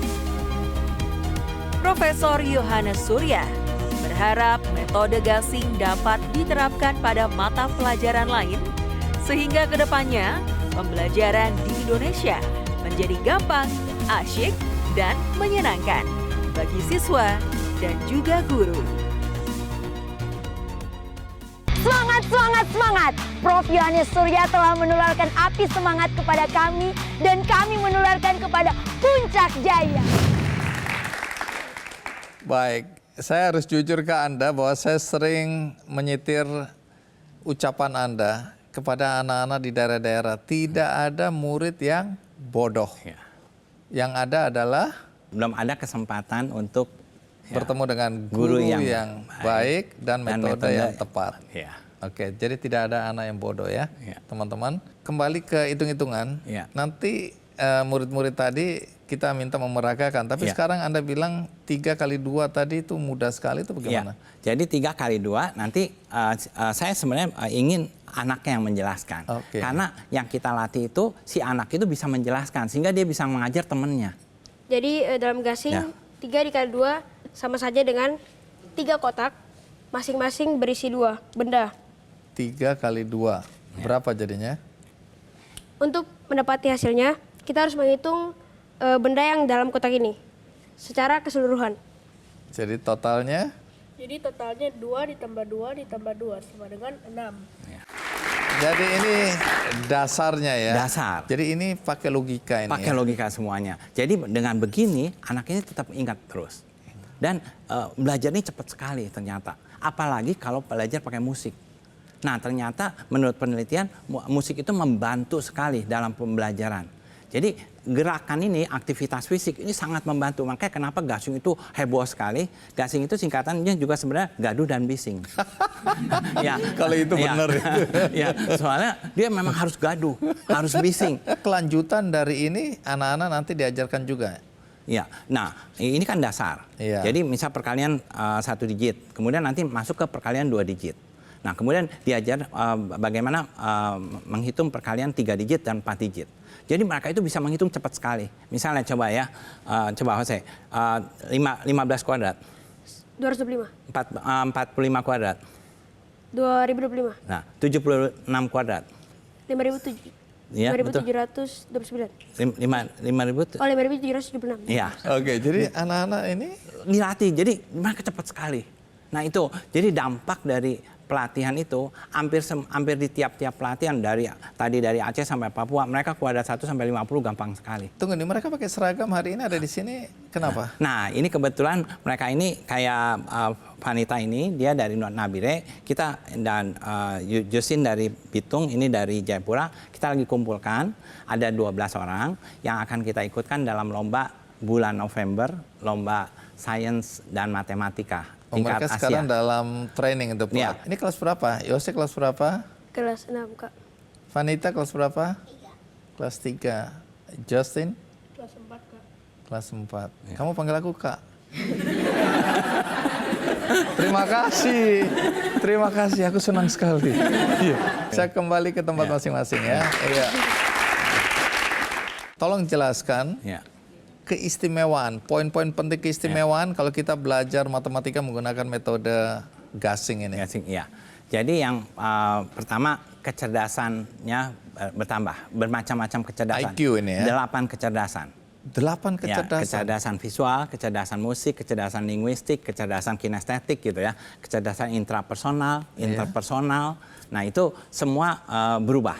Profesor Yohanes Surya berharap metode gasing dapat diterapkan pada mata pelajaran lain sehingga kedepannya pembelajaran di Indonesia menjadi gampang, asyik, dan menyenangkan bagi siswa dan juga guru. Semangat Semangat! Prof. Yohanes Surya telah menularkan api semangat kepada kami dan kami menularkan kepada Puncak Jaya. Baik, saya harus jujur ke Anda bahwa saya sering menyetir ucapan Anda kepada anak-anak di daerah-daerah. Tidak ada murid yang bodoh. Ya. Yang ada adalah Belum ada kesempatan untuk bertemu dengan guru yang baik dan metode yang tepat. Ya. Oke, jadi tidak ada anak yang bodoh ya, Ya. teman-teman. Kembali ke hitung-hitungan. Ya. Nanti murid-murid tadi kita minta memeragakan. Tapi Ya. sekarang Anda bilang 3 kali 2 tadi itu mudah sekali, itu bagaimana? Ya. Jadi 3 kali 2 nanti saya sebenarnya ingin anaknya yang menjelaskan. Oke. Karena yang kita latih itu si anak itu bisa menjelaskan sehingga dia bisa mengajar temannya. Jadi dalam gasing Ya. 3 dikali 2 sama saja dengan 3 kotak, masing-masing berisi 2 benda. 3 kali 2, berapa jadinya? Untuk mendapati hasilnya, kita harus menghitung benda yang dalam kotak ini secara keseluruhan. Jadi totalnya? Jadi totalnya 2 ditambah 2 ditambah 2 sama dengan 6. Jadi ini dasarnya ya? Dasar. Jadi ini pakai logika ini Pakai ya? logika semuanya. Jadi dengan begini anak ini tetap ingat terus. Dan belajarnya cepat sekali ternyata. Apalagi kalau belajar pakai musik. Nah ternyata menurut penelitian musik itu membantu sekali dalam pembelajaran. Jadi gerakan ini, aktivitas fisik ini sangat membantu. Makanya kenapa gasing itu heboh sekali. Gasing itu singkatannya juga sebenarnya gaduh dan bising. Ya, Kalau itu benar. Ya, soalnya dia memang harus gaduh, harus bising. Kelanjutan dari ini anak-anak nanti diajarkan juga. Ya, nah ini kan dasar. Iya. Jadi misal perkalian 1 digit, kemudian nanti masuk ke perkalian 2 digit. Nah kemudian diajar bagaimana menghitung perkalian 3 digit dan 4 digit. Jadi mereka itu bisa menghitung cepat sekali. Misalnya coba ya, coba Jose, 15 kuadrat. 205. 45 kuadrat. 2025. Nah 76 kuadrat. 5.700. Iya, 5.729. 5.000. Oh, 5.776. Iya. Oke, jadi anak-anak ini dilatih, jadi mereka cepat sekali. Nah itu, jadi dampak dari pelatihan itu hampir di tiap-tiap pelatihan dari Aceh sampai Papua, mereka kuadrat 1 sampai 50 gampang sekali. Tunggu nih, mereka pakai seragam hari ini ada di sini, kenapa? Nah ini kebetulan mereka ini kayak Vanita ini, dia dari Nabire, kita dan Justin dari Bitung, ini dari Jayapura, kita lagi kumpulkan, ada 12 orang yang akan kita ikutkan dalam lomba bulan November, lomba sains dan matematika. Mereka Asia. sekarang dalam training itu Pak. Ya. Ini kelas berapa? Yose kelas berapa? Kelas 6, Kak. Vanita kelas berapa? 3. Kelas 3. Justin? Kelas 4, Kak. Kelas 4. Kamu panggil aku Kak. Terima kasih. Terima kasih, aku senang sekali. Saya kembali ke tempat masing-masing ya. Iya. Tolong jelaskan keistimewaan, poin-poin penting keistimewaan kalau kita belajar matematika menggunakan metode gasing ini. Gasing, iya. Jadi yang pertama kecerdasannya bertambah, bermacam-macam kecerdasan. IQ ini ya? 8 kecerdasan. 8 kecerdasan? Ya, kecerdasan visual, kecerdasan musik, kecerdasan linguistik, kecerdasan kinestetik gitu ya. Kecerdasan intrapersonal, interpersonal. Nah itu semua berubah.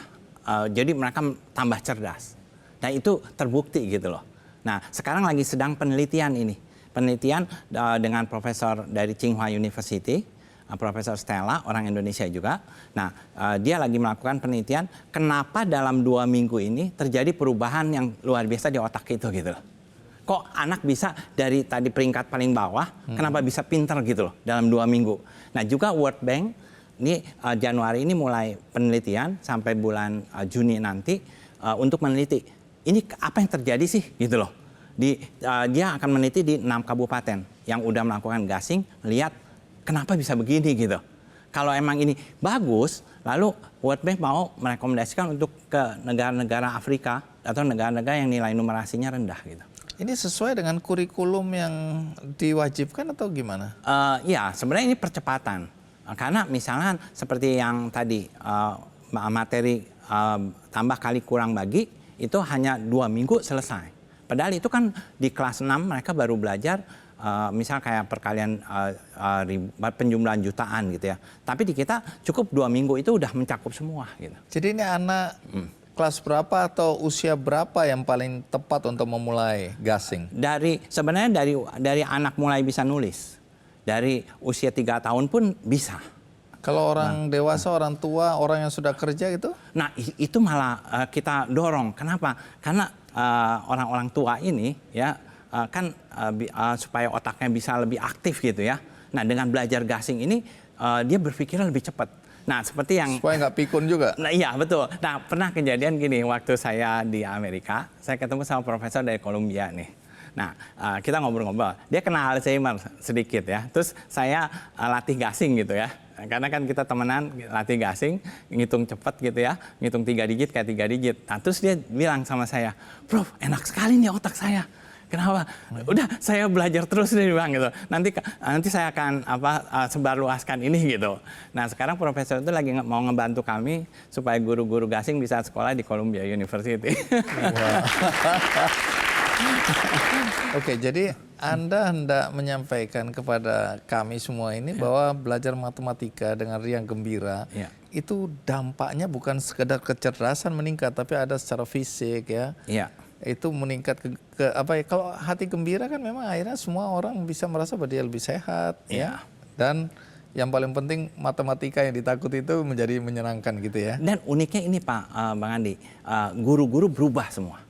Jadi mereka tambah cerdas. Nah itu terbukti gitu loh. Nah, sekarang lagi sedang penelitian ini. Penelitian dengan profesor dari Tsinghua University, Profesor Stella, orang Indonesia juga. Nah, dia lagi melakukan penelitian kenapa dalam 2 minggu ini terjadi perubahan yang luar biasa di otak itu gitu loh. Kok anak bisa dari tadi peringkat paling bawah, kenapa bisa pinter gitu loh dalam 2 minggu. Nah, juga World Bank, ini Januari ini mulai penelitian sampai bulan Juni nanti untuk meneliti. Ini apa yang terjadi sih gitu loh. Dia akan meneliti di 6 kabupaten yang udah melakukan gasing, lihat kenapa bisa begini gitu. Kalau emang ini bagus, lalu World Bank mau merekomendasikan untuk ke negara-negara Afrika atau negara-negara yang nilai numerasinya rendah gitu. Ini sesuai dengan kurikulum yang diwajibkan atau gimana? Ya, sebenarnya ini percepatan. Karena misalnya seperti yang tadi materi tambah kali kurang bagi, itu hanya 2 minggu selesai. Padahal itu kan di kelas 6 mereka baru belajar misal kayak perkalian penjumlahan jutaan gitu ya. Tapi di kita cukup 2 minggu itu udah mencakup semua gitu. Jadi ini anak kelas berapa atau usia berapa yang paling tepat untuk memulai gasing? Sebenarnya dari anak mulai bisa nulis. Dari usia 3 tahun pun bisa. Kalau orang dewasa, orang tua, orang yang sudah kerja itu? Nah, itu malah kita dorong. Kenapa? Karena orang-orang tua ini ya supaya otaknya bisa lebih aktif gitu ya. Nah, dengan belajar gasing ini dia berpikirnya lebih cepat. Nah, seperti yang supaya nggak pikun juga. Nah, iya betul. Nah, pernah kejadian gini waktu saya di Amerika, saya ketemu sama profesor dari Columbia nih. Nah, kita ngobrol-ngobrol. Dia kena Alzheimer sedikit ya. Terus saya latih gasing gitu ya. Karena kan kita temenan latih gasing, ngitung cepat gitu ya. Ngitung 3 digit kayak 3 digit. Nah, terus dia bilang sama saya, "Prof, enak sekali nih otak saya." Kenapa? Udah saya belajar terus dia bilang gitu. Nanti saya akan sebarluaskan ini gitu. Nah, sekarang profesor itu lagi mau ngebantu kami supaya guru-guru gasing bisa sekolah di Columbia University. Oke, jadi Anda hendak menyampaikan kepada kami semua ini bahwa belajar matematika dengan riang gembira itu dampaknya bukan sekedar kecerdasan meningkat, tapi ada secara fisik ya. Iya. Itu meningkat kalau hati gembira kan memang akhirnya semua orang bisa merasa bahwa dia lebih sehat ya. Dan yang paling penting matematika yang ditakuti itu menjadi menyenangkan gitu ya. Dan uniknya ini Pak Bang Andi, guru-guru berubah semua.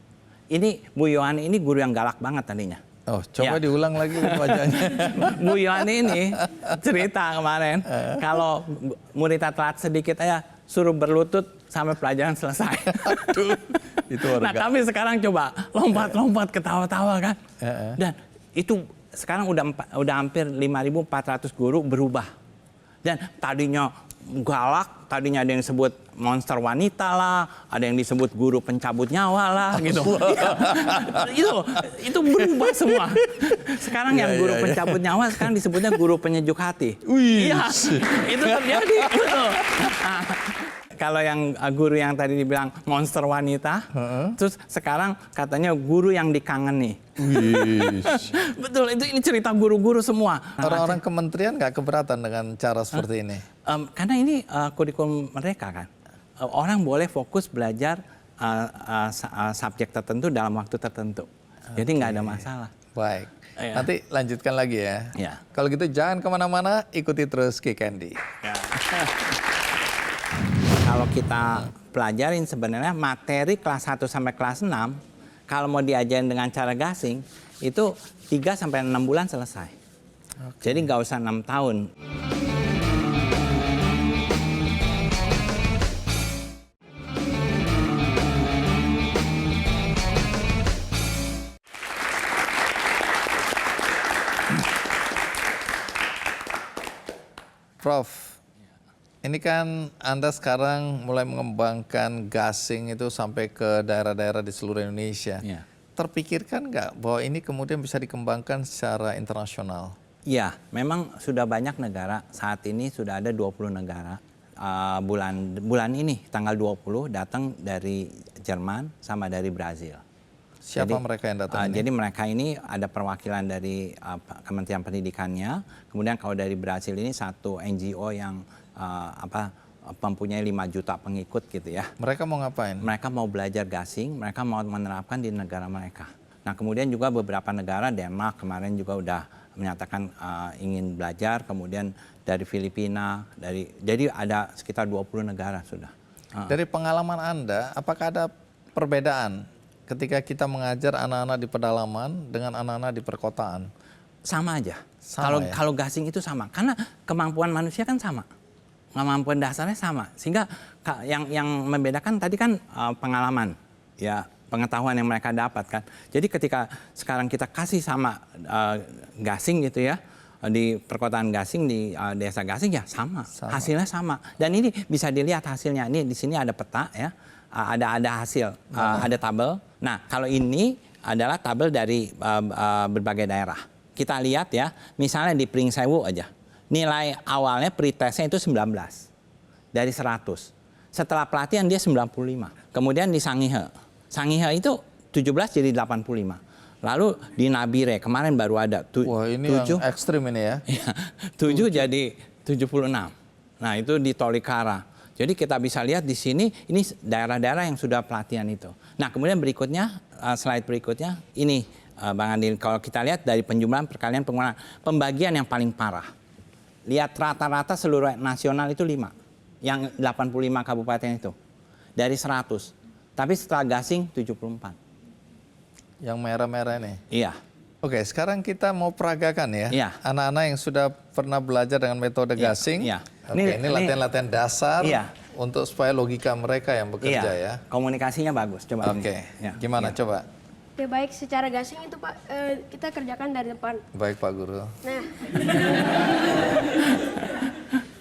Ini Bu Yohani ini guru yang galak banget tadinya. Oh, coba diulang lagi wajahnya. Bu Yohani ini cerita kemarin kalau muridnya telat sedikit aja suruh berlutut sampai pelajaran selesai. Aduh, itu nah, kami sekarang coba lompat-lompat ketawa-tawa kan. Dan itu sekarang udah hampir 5.400 guru berubah. Dan tadinya galak, tadinya ada yang disebut monster wanita lah, ada yang disebut guru pencabut nyawa lah gitu. Itu berubah semua. Sekarang yang guru pencabut nyawa sekarang disebutnya guru penyejuk hati. Iya, itu terjadi. Betul. Nah, kalau yang guru yang tadi dibilang monster wanita, terus sekarang katanya guru yang dikangeni. Betul, ini cerita guru-guru semua. Orang-orang kementerian nggak keberatan dengan cara seperti ini? Karena ini kurikulum mereka kan. Orang boleh fokus belajar subjek tertentu dalam waktu tertentu. Jadi nggak ada masalah. Baik, nanti lanjutkan lagi ya. Kalau gitu jangan kemana-mana, ikuti terus Kick Andy. Kalau kita pelajarin sebenarnya materi kelas 1 sampai kelas 6, kalau mau diajarin dengan cara gasing, itu 3 sampai 6 bulan selesai. Jadi nggak usah 6 tahun. Prof, ini kan Anda sekarang mulai mengembangkan gasing itu sampai ke daerah-daerah di seluruh Indonesia. Terpikirkan nggak bahwa ini kemudian bisa dikembangkan secara internasional? Iya, memang sudah banyak negara. Saat ini sudah ada 20 negara. Bulan ini, tanggal 20, datang dari Jerman sama dari Brazil. Siapa mereka yang datang ini? Jadi mereka ini ada perwakilan dari Kementerian Pendidikannya. Kemudian kalau dari Brazil ini satu NGO yang mempunyai 5 juta pengikut gitu ya. Mereka mau ngapain? Mereka mau belajar gasing, mereka mau menerapkan di negara mereka. Nah, kemudian juga beberapa negara, Denmark kemarin juga udah menyatakan ingin belajar, kemudian dari Filipina, jadi ada sekitar 20 negara sudah. Dari pengalaman Anda, apakah ada perbedaan ketika kita mengajar anak-anak di pedalaman dengan anak-anak di perkotaan? Sama aja. Kalau gasing itu sama, karena kemampuan manusia kan sama, kemampuan dasarnya sama, sehingga yang membedakan tadi kan pengalaman, ya pengetahuan yang mereka dapatkan. Jadi ketika sekarang kita kasih sama gasing gitu ya, di perkotaan gasing, di desa gasing ya sama, hasilnya sama. Dan ini bisa dilihat hasilnya. Ini di sini ada peta ya, ada hasil, ada tabel. Nah, kalau ini adalah tabel dari berbagai daerah. Kita lihat ya, misalnya di Pringsewu aja. Nilai awalnya pretestnya itu 19 dari 100. Setelah pelatihan dia 95. Kemudian di Sangihe. Sangihe itu 17 jadi 85. Lalu di Nabire kemarin baru ada Wah, ini 7 yang ekstrim ini ya. 7 jadi 76. Nah, itu di Tolikara. Jadi kita bisa lihat di sini ini daerah-daerah yang sudah pelatihan itu. Nah, kemudian berikutnya slide berikutnya ini Bang Andi, kalau kita lihat dari penjumlahan perkalian pengulangan pembagian yang paling parah. Lihat rata-rata seluruh nasional itu 5. Yang 85 kabupaten itu. Dari 100. Tapi setelah gasing 74. Yang merah-merah ini. Iya. Oke, sekarang kita mau peragakan ya. Iya. Anak-anak yang sudah pernah belajar dengan metode gasing. Iya. Oke, ini latihan-latihan dasar Iya. untuk supaya logika mereka yang bekerja ya. Komunikasinya bagus. Coba. Oke, Ya. gimana coba? Oke, baik, secara gasing itu Pak, kita kerjakan dari depan. Baik Pak Guru.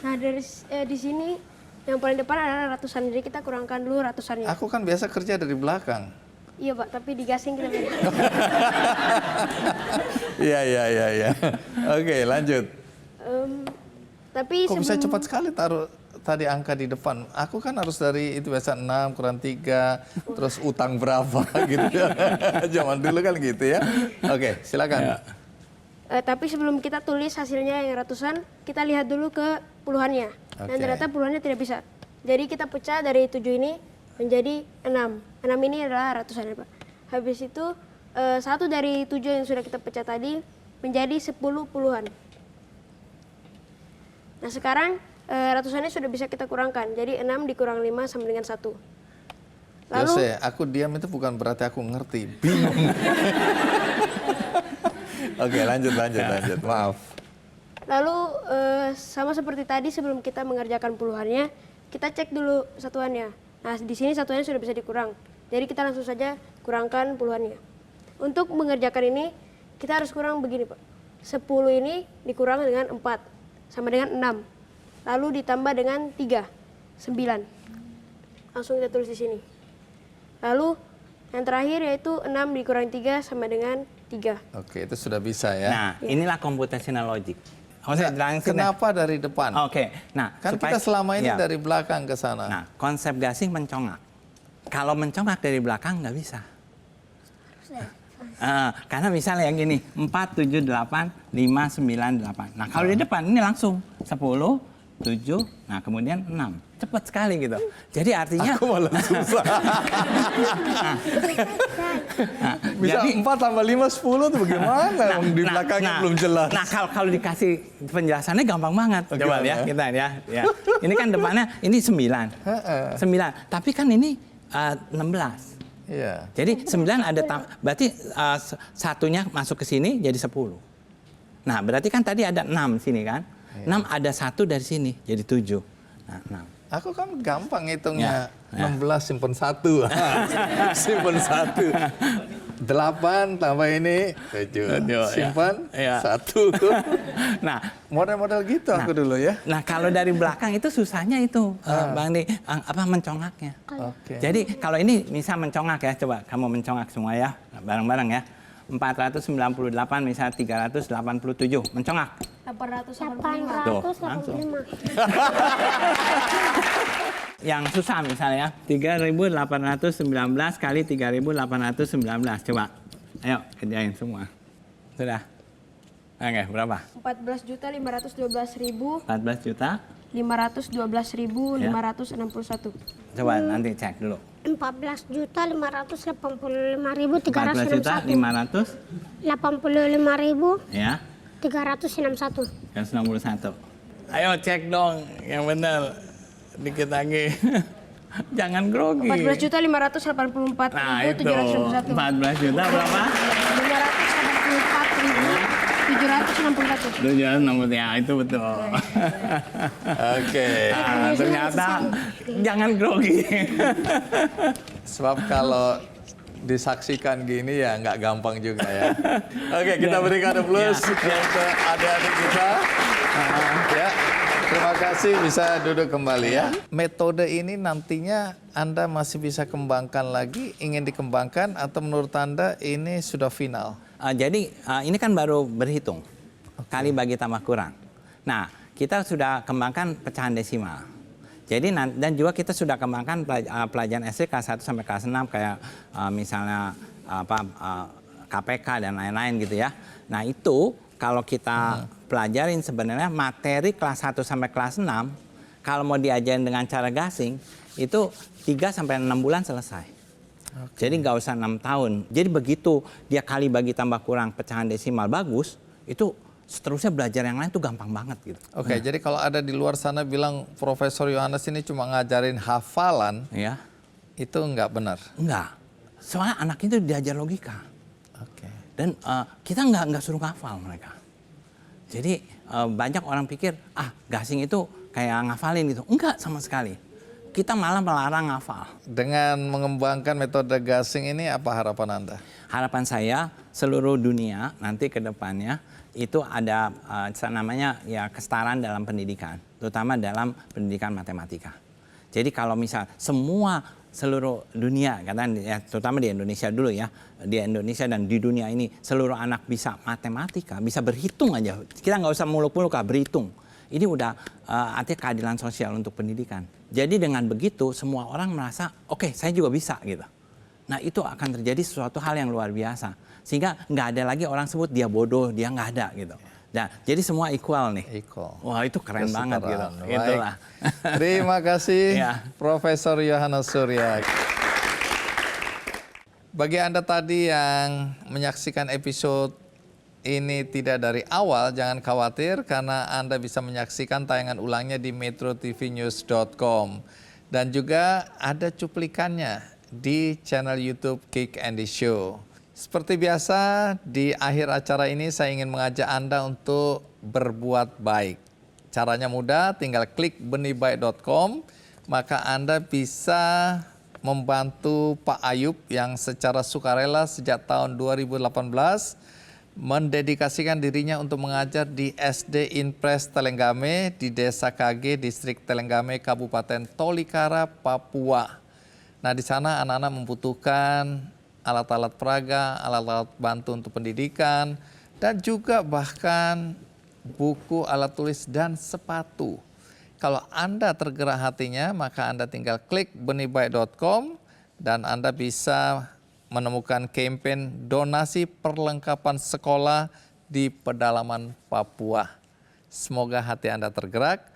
Nah dari di sini yang paling depan adalah ratusan, jadi kita kurangkan dulu ratusannya. Aku kan biasa kerja dari belakang. Iya Pak, tapi di gasing kita beda. Iya. Oke, lanjut. Tapi Kok bisa cepat sekali taruh tadi angka di depan? Aku kan harus dari itu biasa 6 kurang 3, terus utang berapa gitu. Zaman dulu kan gitu ya. Oke, silakan. Tapi sebelum kita tulis hasilnya yang ratusan, kita lihat dulu ke puluhannya. Dan ternyata puluhannya tidak bisa. Jadi kita pecah dari 7 ini menjadi 6. 6 ini adalah ratusan ya Pak. Habis itu 1 dari 7 yang sudah kita pecah tadi menjadi 10 puluhan. Nah sekarang ratusannya sudah bisa kita kurangkan. Jadi 6 dikurang 5 sama dengan 1. Lalu, Yose, aku diam itu bukan berarti aku ngerti. Bingung. Oke, lanjut. Maaf. Lalu sama seperti tadi sebelum kita mengerjakan puluhannya, kita cek dulu satuannya. Nah di sini satuannya sudah bisa dikurang. Jadi kita langsung saja kurangkan puluhannya. Untuk mengerjakan ini kita harus kurang begini Pak. 10 ini dikurang dengan 4 sama dengan 6. Lalu ditambah dengan 3, 9. Langsung kita tulis di sini. Lalu yang terakhir yaitu 6 dikurang 3 sama dengan 3. Oke, itu sudah bisa ya. Nah, inilah computational logic. Kenapa dari depan? Oke. Nah, kan kita selama ini dari belakang ke sana. Nah, konsep gasing mencongak. Kalau mencongak dari belakang nggak bisa. Karena misalnya yang gini, 4, 7, 8, 5, 9, 8. Nah, kalau di depan ini langsung 10, 7, nah kemudian 6. Cepat sekali gitu. Jadi artinya... Aku malah susah. Bisa jadi, 4 tambah 5, 10 itu bagaimana? Di belakangnya belum jelas. Nah, kalau dikasih penjelasannya gampang banget. Coba ya, kita ya. Ini kan depannya, ini 9. 9. Tapi kan ini 16. Iya. Jadi 9 ada, berarti satunya masuk ke sini jadi 10. Nah, berarti kan tadi ada 6 sini kan. 6 ada 1 dari sini jadi 7. Nah, 6. Aku kan gampang ngitungnya. 16 simpen 1. Simpen 1. 8 tambah ini 7. Simpan 1. Nah, model-model gitu aku dulu ya. Nah, kalau dari belakang itu susahnya itu, Bang Di, mencongaknya. Jadi kalau ini misal mencongak ya, coba kamu mencongak semua ya, bareng-bareng ya. 498 misalnya 387, mencongak. 885. Yang susah misalnya 3.819 kali 3.819. Coba, ayo kerjain semua. Sudah? Oke, berapa? 14.512.000. 14 juta? 512.561. Coba nanti cek dulu. 14.585.361. 85.000. Ya. 361. 361. Ayo cek dong yang benar. Dikit lagi. Jangan grogi. 14.584.761. Nah, itu 14 juta berapa? 584.761. Ya, itu betul. Oke. Nah, ternyata jangan grogi. Sebab kalau disaksikan gini ya nggak gampang juga ya. Oke, kita berikan plus untuk adik-adik kita. Ya, terima kasih bisa duduk kembali ya. Metode ini nantinya Anda masih bisa kembangkan lagi, ingin dikembangkan atau menurut Anda ini sudah final? Jadi ini kan baru berhitung. Kali bagi tambah kurang. Nah, kita sudah kembangkan pecahan desimal. Jadi dan juga kita sudah kembangkan pelajaran SD kelas 1 sampai kelas 6 kayak misalnya KPK dan lain-lain gitu ya. Nah itu kalau kita pelajarin sebenarnya materi kelas 1 sampai kelas 6, kalau mau diajarin dengan cara gasing, itu 3 sampai 6 bulan selesai. Jadi nggak usah 6 tahun. Jadi begitu dia kali bagi tambah kurang pecahan desimal bagus, itu seterusnya belajar yang lain tuh gampang banget gitu. Oke, jadi kalau ada di luar sana bilang Profesor Yohanes ini cuma ngajarin hafalan, ya, itu nggak benar. Enggak. Soalnya anak itu diajar logika. Oke. Dan kita nggak suruh ngafal mereka. Jadi banyak orang pikir, gasing itu kayak ngafalin gitu. Enggak sama sekali. Kita malah melarang ngafal. Dengan mengembangkan metode gasing ini apa harapan Anda? Harapan saya seluruh dunia nanti ke depannya itu ada namanya ya kesetaraan dalam pendidikan, terutama dalam pendidikan matematika. Jadi kalau misal seluruh dunia, ya, terutama di Indonesia dulu ya, di Indonesia dan di dunia ini seluruh anak bisa matematika, bisa berhitung aja. Kita nggak usah muluk-muluk berhitung. Ini udah artinya keadilan sosial untuk pendidikan. Jadi dengan begitu semua orang merasa oke, saya juga bisa gitu. Nah itu akan terjadi sesuatu hal yang luar biasa. Sehingga nggak ada lagi orang sebut dia bodoh, dia nggak ada gitu. Nah, jadi semua equal nih. Equal. Wah itu keren banget gitu. Baik. Itulah. Terima kasih Ya. Profesor Yohanes Surya. Bagi Anda tadi yang menyaksikan episode ini tidak dari awal, jangan khawatir karena Anda bisa menyaksikan tayangan ulangnya di metrotvnews.com. Dan juga ada cuplikannya di channel YouTube Kick Andy Show. Seperti biasa, di akhir acara ini saya ingin mengajak Anda untuk berbuat baik. Caranya mudah, tinggal klik benihbaik.com, maka Anda bisa membantu Pak Ayub yang secara sukarela sejak tahun 2018 mendedikasikan dirinya untuk mengajar di SD Impres Telenggame di Desa KG, Distrik Telenggame, Kabupaten Tolikara, Papua. Nah, di sana anak-anak membutuhkan alat-alat peraga, alat-alat bantu untuk pendidikan, dan juga bahkan buku, alat tulis, dan sepatu. Kalau Anda tergerak hatinya, maka Anda tinggal klik benihbaik.com dan Anda bisa menemukan kampanye donasi perlengkapan sekolah di pedalaman Papua. Semoga hati Anda tergerak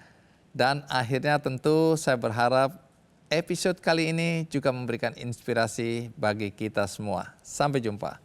dan akhirnya tentu saya berharap episode kali ini juga memberikan inspirasi bagi kita semua. Sampai jumpa.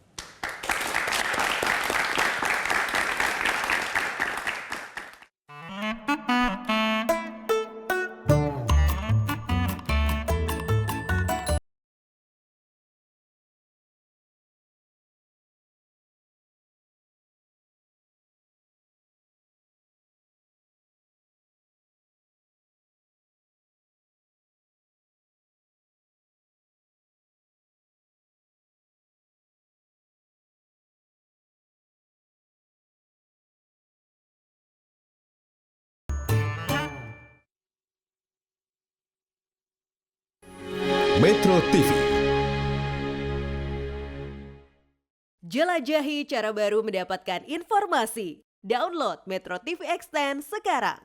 Metro TV. Jelajahi cara baru mendapatkan informasi. Download Metro TV Extend sekarang.